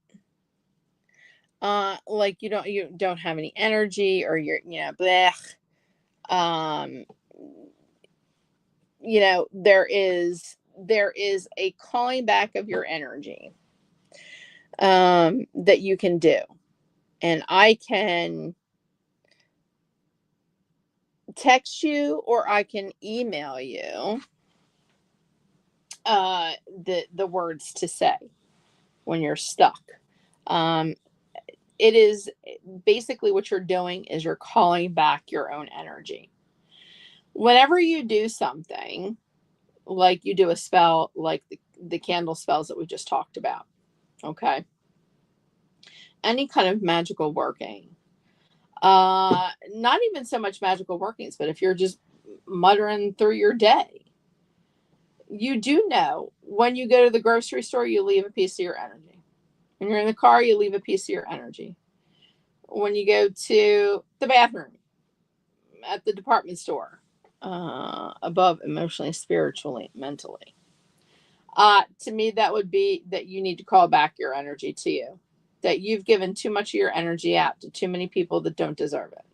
Speaker 1: like you don't have any energy, or you're blech, there is a calling back of your energy that you can do, and I can text you or I can email you the words to say when you're stuck. It is basically what you're doing is you're calling back your own energy. Whenever you do something, like you do a spell, like the candle spells that we just talked about, okay? Any kind of magical working, not even so much magical workings, but if you're just muttering through your day, you do know when you go to the grocery store, you leave a piece of your energy. When you're in the car, you leave a piece of your energy. When you go to the bathroom, at the department store, above emotionally, spiritually, mentally. To me, that would be that you need to call back your energy to you. That you've given too much of your energy out to too many people that don't deserve it.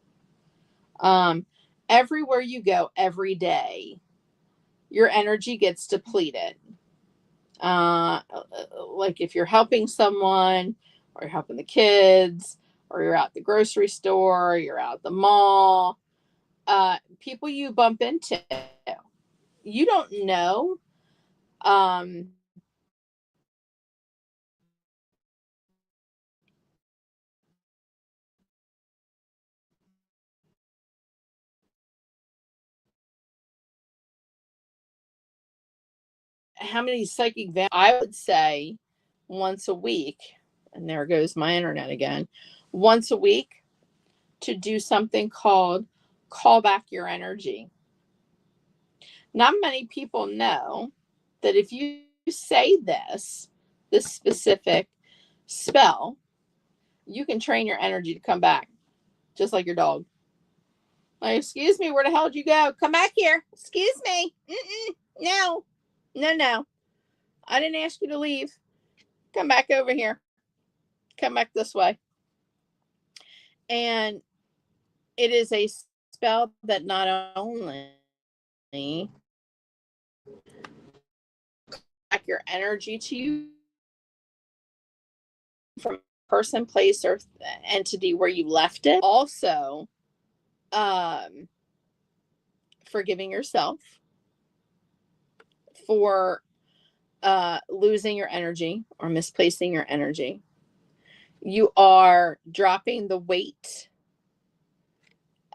Speaker 1: Everywhere you go, every day, your energy gets depleted. Like if you're helping someone, or you're helping the kids, or you're at the grocery store, you're out at the mall, people you bump into, you don't know um, how many psychic I would say once a week, and there goes my internet again, once a week to do something called call back your energy. Not many people know that if you say this specific spell, you can train your energy to come back, just like your dog. Like, excuse me, where the hell did you go? Come back here. Excuse me. No, no, no. I didn't ask you to leave. Come back over here. Come back this way. And it is a spell that not only back your energy to you from person, place, or entity where you left it. Also, um, forgiving yourself for losing your energy or misplacing your energy. You are dropping the weight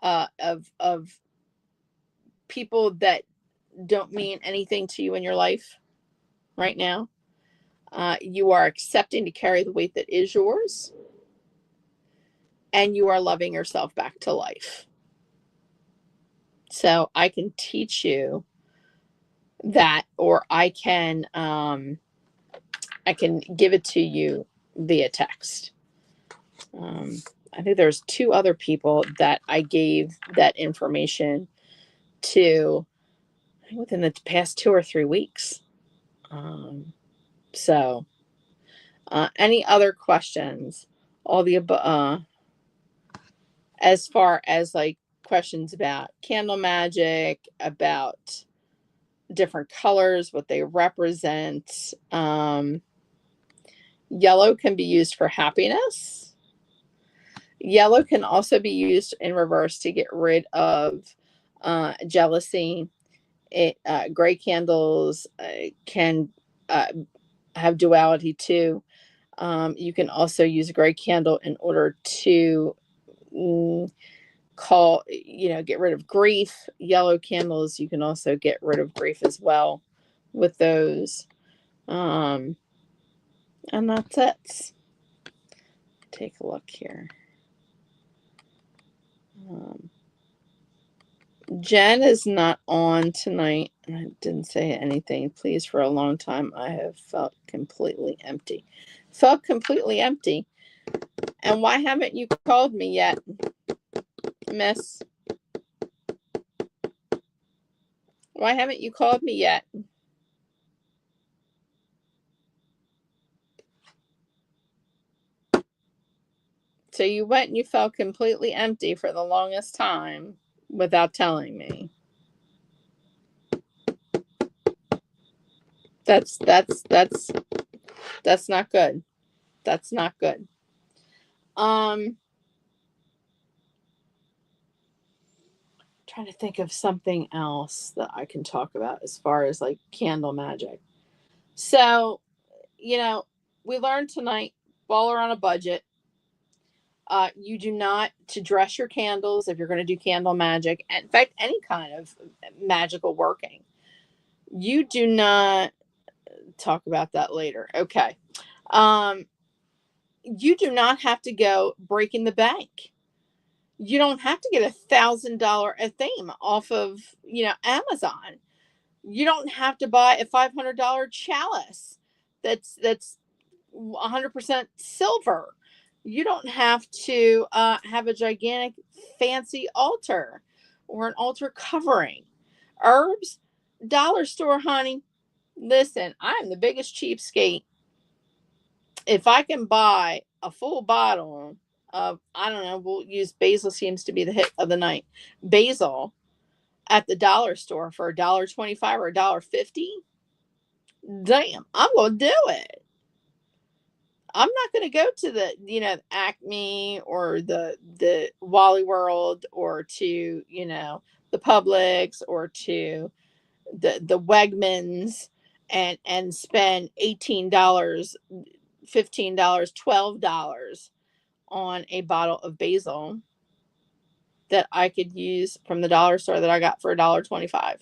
Speaker 1: of people that don't mean anything to you in your life right now. You are accepting to carry the weight that is yours, and you are loving yourself back to life. So I can teach you that, or I can give it to you via text. I think there's 2 other people that I gave that information to within the past 2 or 3 weeks. So, any other questions? All the as far as like questions about candle magic, about different colors, what they represent. Yellow can be used for happiness. Yellow can also be used in reverse to get rid of jealousy. Gray candles can have duality too. You can also use a gray candle in order to get rid of grief. Yellow candles, you can also get rid of grief as well with those. And that's it. Take a look here. Jen is not on tonight, and I didn't say anything. Please, for a long time, I have felt completely empty. Felt completely empty. And why haven't you called me yet, miss? Why haven't you called me yet? So you went and you felt completely empty for the longest time without telling me. That's not good. That's not good. Trying to think of something else that I can talk about as far as like candle magic. So, we learned tonight, baller on a budget. You do not to dress your candles if you're going to do candle magic. And in fact, any kind of magical working. You do not talk about that later. Okay. You do not have to go breaking the bank. You don't have to get $1,000 a theme off of, Amazon. You don't have to buy a $500 chalice that's 100% silver. You don't have to have a gigantic fancy altar or an altar covering. Herbs, dollar store, honey. Listen, I'm the biggest cheapskate. If I can buy a full bottle of, I don't know, we'll use basil, seems to be the hit of the night. Basil at the dollar store for $1.25 or $1.50. Damn, I'm gonna do it. I'm not going to go to the, Acme or the Wally World or to, the Publix or to the Wegmans and spend $18, $15, $12 on a bottle of basil that I could use from the dollar store that I got for $1.25.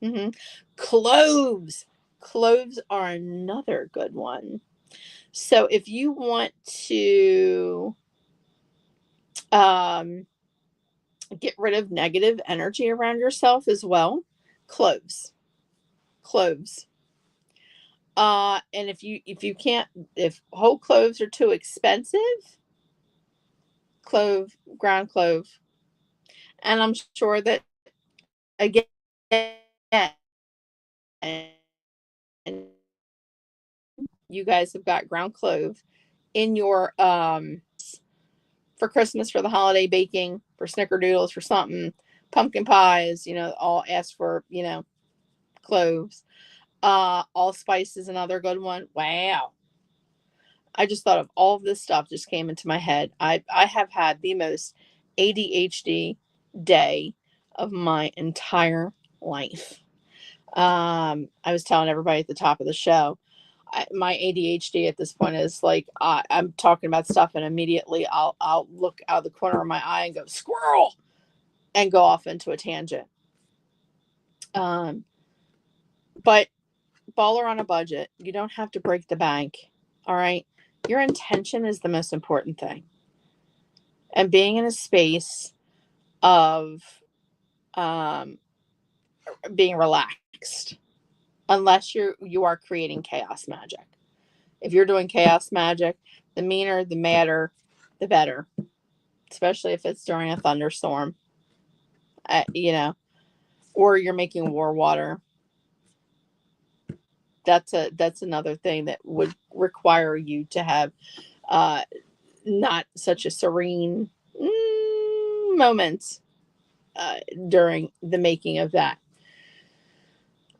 Speaker 1: Mm-hmm. Cloves. Cloves are another good one. So if you want to um, get rid of negative energy around yourself as well, cloves. Cloves. And if you can't, if whole cloves are too expensive, ground clove. And I'm sure that again, you guys have got ground clove in your for Christmas, for the holiday baking, for snickerdoodles, for something, pumpkin pies, all ask for, cloves. Allspice is another good one. Wow. I just thought of all of this stuff just came into my head. I have had the most ADHD day of my entire life. I was telling everybody at the top of the show, my ADHD at this point is like I'm talking about stuff and immediately I'll look out of the corner of my eye and go squirrel and go off into a tangent. But baller on a budget, you don't have to break the bank. All right, your intention is the most important thing, and being in a space of um, being relaxed, unless you are creating chaos magic. If you're doing chaos magic, the meaner, the madder, the better. Especially if it's during a thunderstorm, or you're making war water. That's another thing that would require you to have uh, not such a serene moment during the making of that.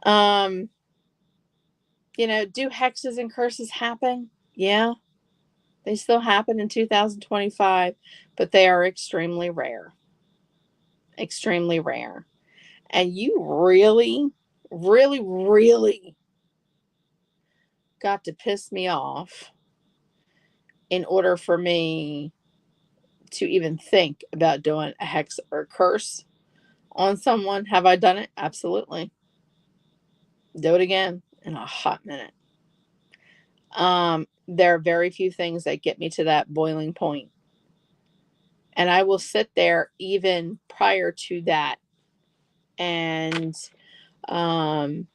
Speaker 1: Um, do hexes and curses happen? Yeah, they still happen in 2025, but they are extremely rare. Extremely rare. And you really, really, really got to piss me off in order for me to even think about doing a hex or a curse on someone. Have I done it? Absolutely. Do it again in a hot minute. There are very few things that get me to that boiling point. And I will sit there even prior to that and um,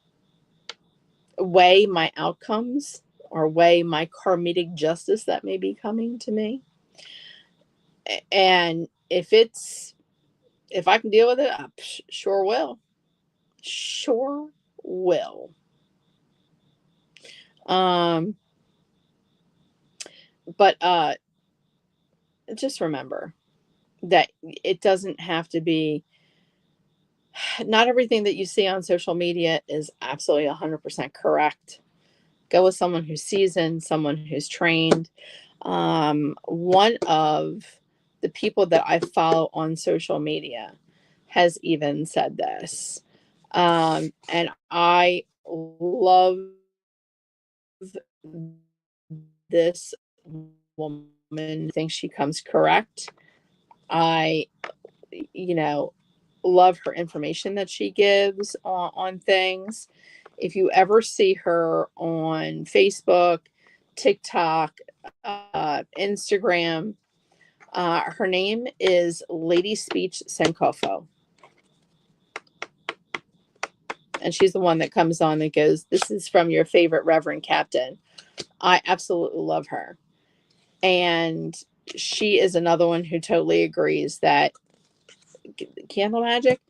Speaker 1: weigh my outcomes or weigh my karmic justice that may be coming to me. And if I can deal with it, I sure will. Sure will. Um, but just remember that it doesn't have to be, not everything that you see on social media is absolutely 100% correct. Go with someone who's seasoned, someone who's trained. One of the people that I follow on social media has even said this. And I love this woman. I think she comes correct. I, you know, love her information that she gives on things. If you ever see her on Facebook, TikTok, Instagram, her name is Lady Speech Senkofo. And she's the one that comes on that goes, "This is from your favorite Reverend Captain." I absolutely love her. And she is another one who totally agrees that candle magic,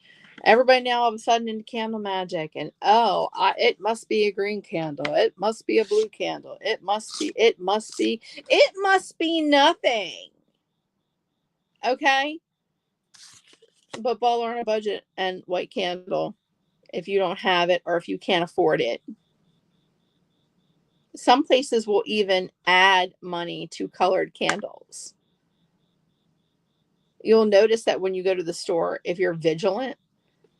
Speaker 1: everybody now all of a sudden into candle magic, and it must be a green candle, it must be a blue candle, it must be nothing. Okay, but baller on a budget and white candle, if you don't have it or if you can't afford it, Some places will even add money to colored candles. You'll notice that when you go to the store, if you're vigilant,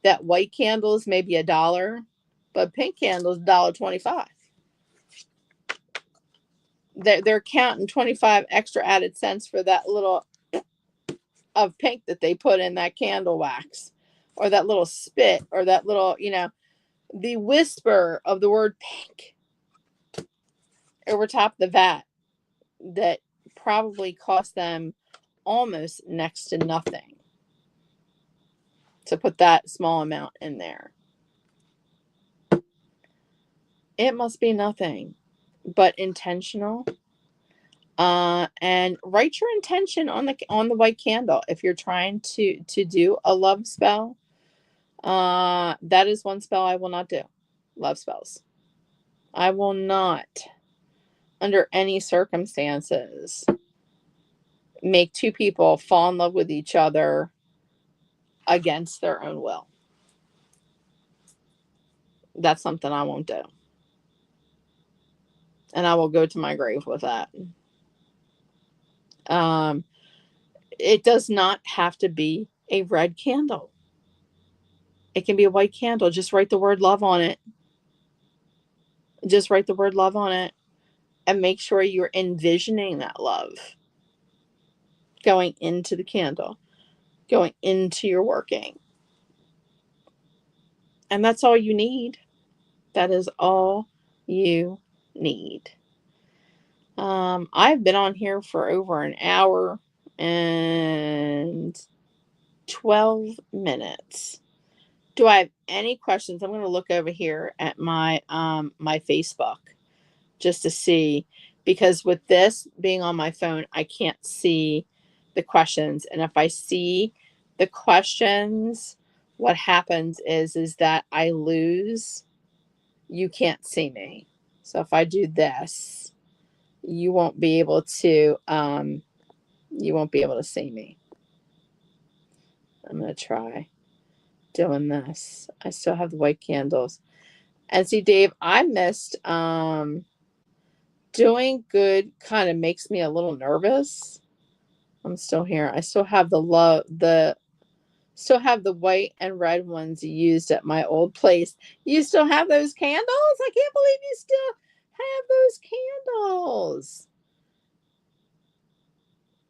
Speaker 1: that white candles may be $1, but pink candles $1.25. They're counting 25 extra added cents for that little of pink that they put in that candle wax, or that little spit, or that little, the whisper of the word pink over top of the vat that probably cost them almost next to nothing to put that small amount in there. It must be nothing but intentional. And write your intention on the white candle if you're trying to do a love spell. That is one spell I will not do. Love spells. I will not, under any circumstances, make two people fall in love with each other against their own will. That's something I won't do. And I will go to my grave with that. It does not have to be a red candle. It can be a white candle. Just write the word love on it. Just write the word love on it. And make sure you're envisioning that love going into the candle, going into your working. And that's all you need. That is all you need. I've been on here for over an hour and 12 minutes. Do I have any questions? I'm going to look over here at my my Facebook just to see, because with this being on my phone, I can't see the questions. And if I see the questions, what happens is that I lose. You can't see me. So if I do this, you won't be able to see me. I'm going to try doing this. I still have the white candles. And see, Dave, I missed doing good kind of makes me a little nervous. I'm still here. I still have the white and red ones used at my old place. You still have those candles? I can't believe you still have those candles.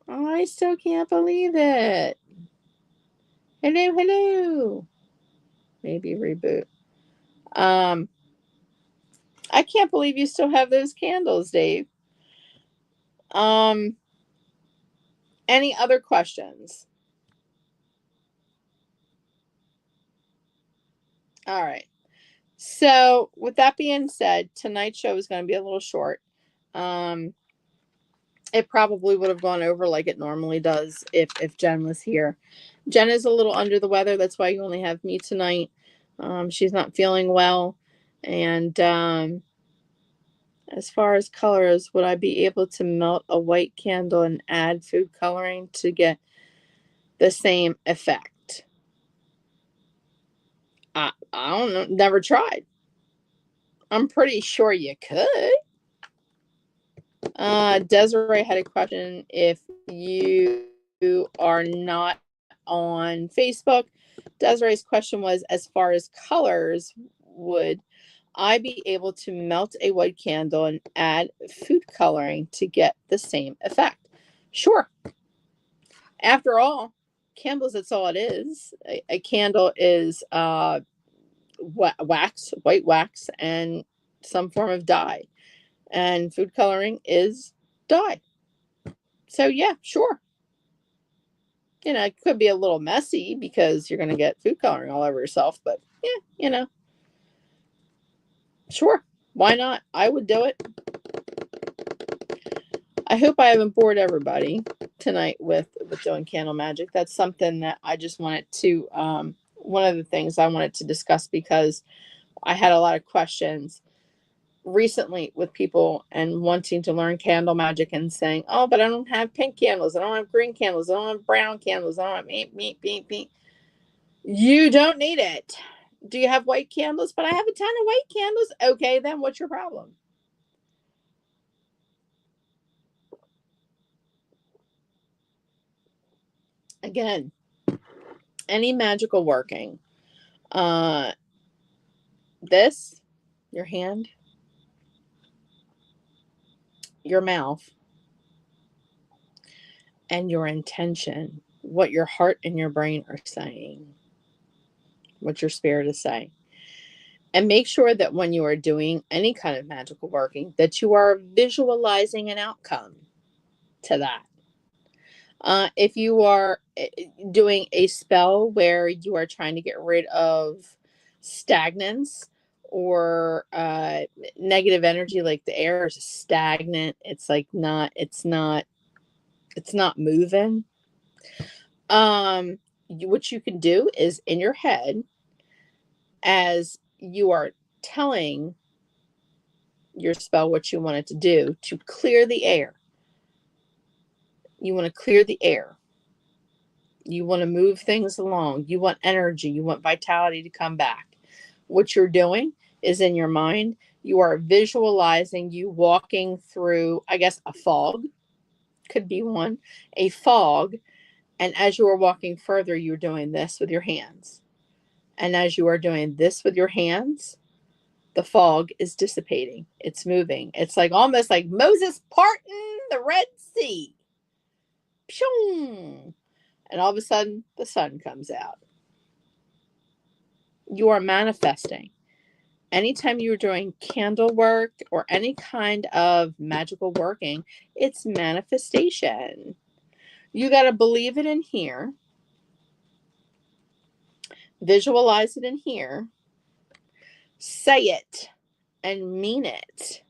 Speaker 1: Oh, I still can't believe it. Hello. Maybe reboot. I can't believe you still have those candles, Dave. Any other questions? All right. So, with that being said, tonight's show is going to be a little short. It probably would have gone over like it normally does if Jen was here. Jen is a little under the weather. That's why you only have me tonight. She's not feeling well. And as far as colors, would I be able to melt a white candle and add food coloring to get the same effect? I don't know. Never tried. I'm pretty sure you could. Desiree had a question. If you are not on Facebook, Desiree's question was, as far as colors, would I be able to melt a white candle and add food coloring to get the same effect? Sure. After all, candles, that's all it is. A candle is wax, white wax, and some form of dye. And food coloring is dye. So yeah, sure. It could be a little messy because you're going to get food coloring all over yourself, but yeah, sure. Why not? I would do it. I hope I haven't bored everybody tonight with doing candle magic. That's something that I just wanted to, one of the things I wanted to discuss, because I had a lot of questions recently with people and wanting to learn candle magic and saying, oh, but I don't have pink candles. I don't have green candles. I don't have brown candles. I don't have meat. You don't need it. Do you have white candles? But I have a ton of white candles. Okay, then what's your problem? Again, any magical working, uh, this, your hand, your mouth, and your intention, what your heart and your brain are saying, what your spirit is saying. And make sure that when you are doing any kind of magical working, that you are visualizing an outcome to that. If you are doing a spell where you are trying to get rid of stagnance or negative energy, like the air is stagnant, it's like it's not moving. What you can do is in your head, as you are telling your spell what you want it to do, to clear the air. You want to clear the air. You want to move things along. You want energy. You want vitality to come back. What you're doing is in your mind, you are visualizing you walking through, I guess, a fog, could be one, a fog. And as you are walking further, you're doing this with your hands. And as you are doing this with your hands, the fog is dissipating. It's moving. It's like almost like Moses parting the Red Sea. Pshung! And all of a sudden, the sun comes out. You are manifesting. Anytime you're doing candle work or any kind of magical working, it's manifestation. You got to believe it in here, visualize it in here, say it and mean it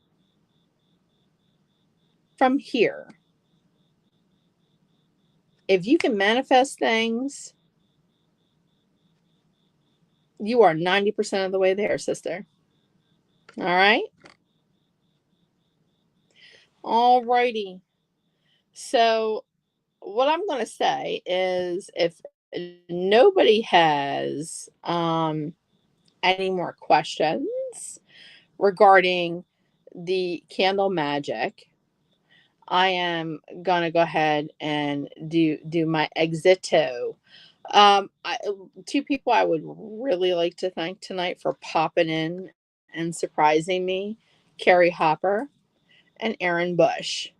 Speaker 1: from here. If you can manifest things, you are 90% of the way there, sister. All right. All righty. So, what I'm going to say is if nobody has any more questions regarding the candle magic, I am gonna go ahead and do my exito. Two people I would really like to thank tonight for popping in and surprising me: Carrie Hopper and Aaron Bush.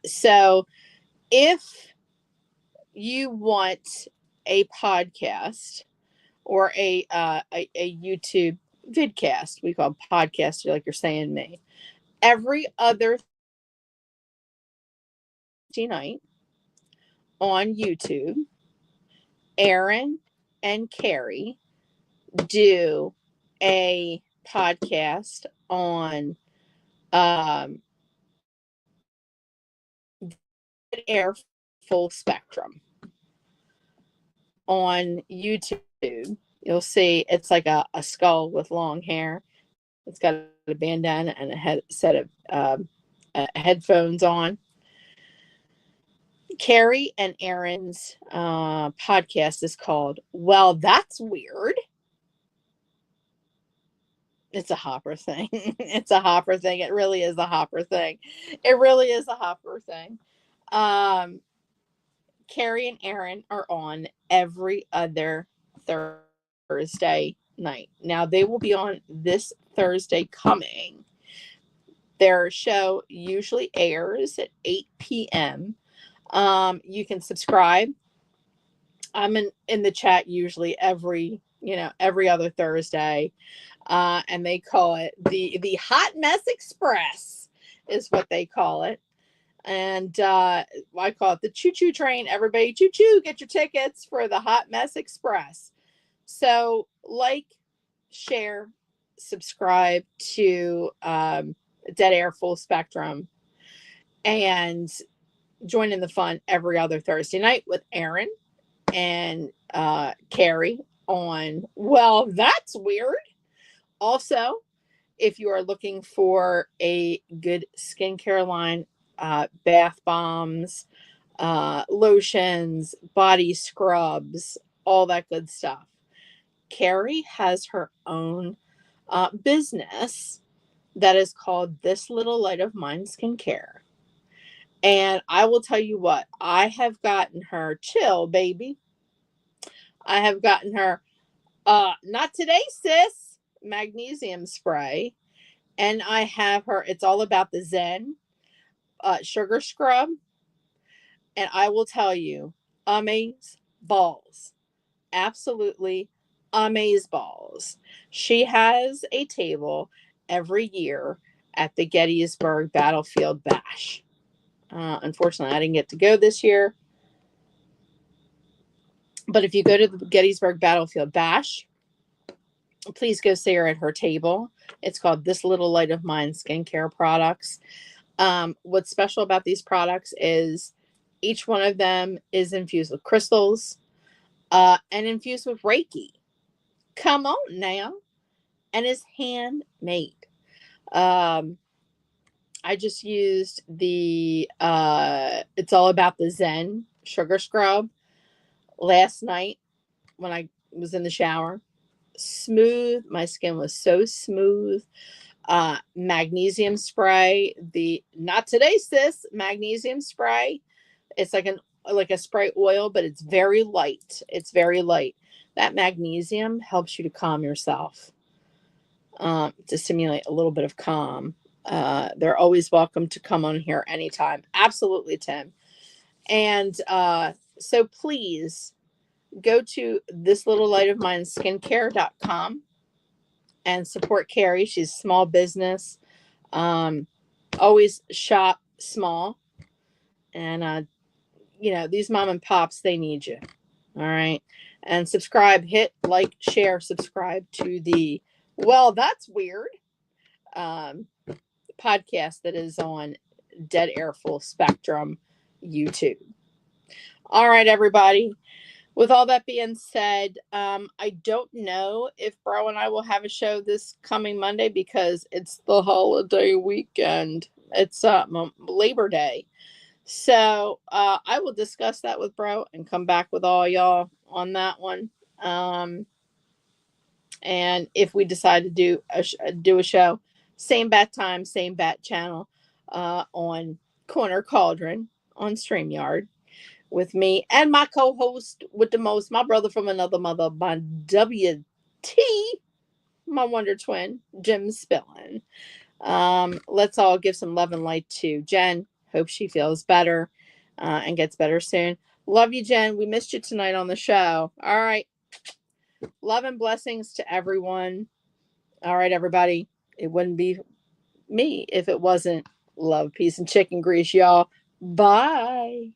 Speaker 1: So if you want a podcast or a YouTube vidcast, we call podcast, like you're saying me, every other Thursday night on YouTube, Aaron and Carrie do a podcast on um, air full spectrum on YouTube. You'll see it's like a skull with long hair. It's got a bandana and a set of headphones on. Carrie and Aaron's podcast is called Well, That's Weird. It's a Hopper thing. It's a Hopper thing. It really is a Hopper thing. It really is a Hopper thing. Um, Carrie and Aaron are on every other Thursday night. Now they will be on this Thursday coming. Their show usually airs at 8 p.m. You can subscribe. I'm in the chat usually every other Thursday. And they call it the Hot Mess Express is what they call it. And I call it the choo choo train. Everybody choo choo, get your tickets for the Hot Mess Express. So like, share, subscribe to Dead Air Full Spectrum, and join in the fun every other Thursday night with Aaron and Carrie on Well, That's Weird. Also, if you are looking for a good skincare line, bath bombs, lotions, body scrubs, all that good stuff, Carrie has her own business that is called This Little Light of Mine Skincare. And I will tell you what, I have gotten her chill, baby. I have gotten her not today, sis, magnesium spray. And I have her, it's all about the Zen sugar scrub. And I will tell you, amaze balls. Absolutely amaze balls. She has a table every year at the Gettysburg Battlefield Bash. Unfortunately, I didn't get to go this year. But if you go to the Gettysburg Battlefield Bash, please go see her at her table. It's called This Little Light of Mine Skincare Products. What's special about these products is each one of them is infused with crystals and infused with Reiki. Come on now. And is handmade. Um, I just used the it's all about the Zen sugar scrub last night when I was in the shower. Smooth. My skin was so smooth. Magnesium spray, the not today, sis, magnesium spray. It's like a spray oil, but it's very light. It's very light. That magnesium helps you to calm yourself, to simulate a little bit of calm. They're always welcome to come on here anytime. Absolutely, Tim. And so please go to this little light of mine skincare.com and support Carrie. She's a small business. Always shop small. And, these mom and pops, they need you. All right. And subscribe, hit like, share, subscribe to the, well, that's weird. Um, podcast that is on Dead Air Full Spectrum YouTube. All right, everybody. With all that being said, I don't know if Bro and I will have a show this coming Monday because it's the holiday weekend. It's Labor Day. So I will discuss that with Bro and come back with all y'all on that one. And if we decide to do a show, same bat time, same bat channel, on Corner Cauldron on StreamYard with me and my co-host with the most, my brother from another mother, my WT, my wonder twin, Jim Spillin. Let's all give some love and light to Jen. Hope she feels better and gets better soon. Love you, Jen. We missed you tonight on the show. All right. Love and blessings to everyone. All right, everybody. It wouldn't be me if it wasn't love, peace, and chicken grease, y'all. Bye.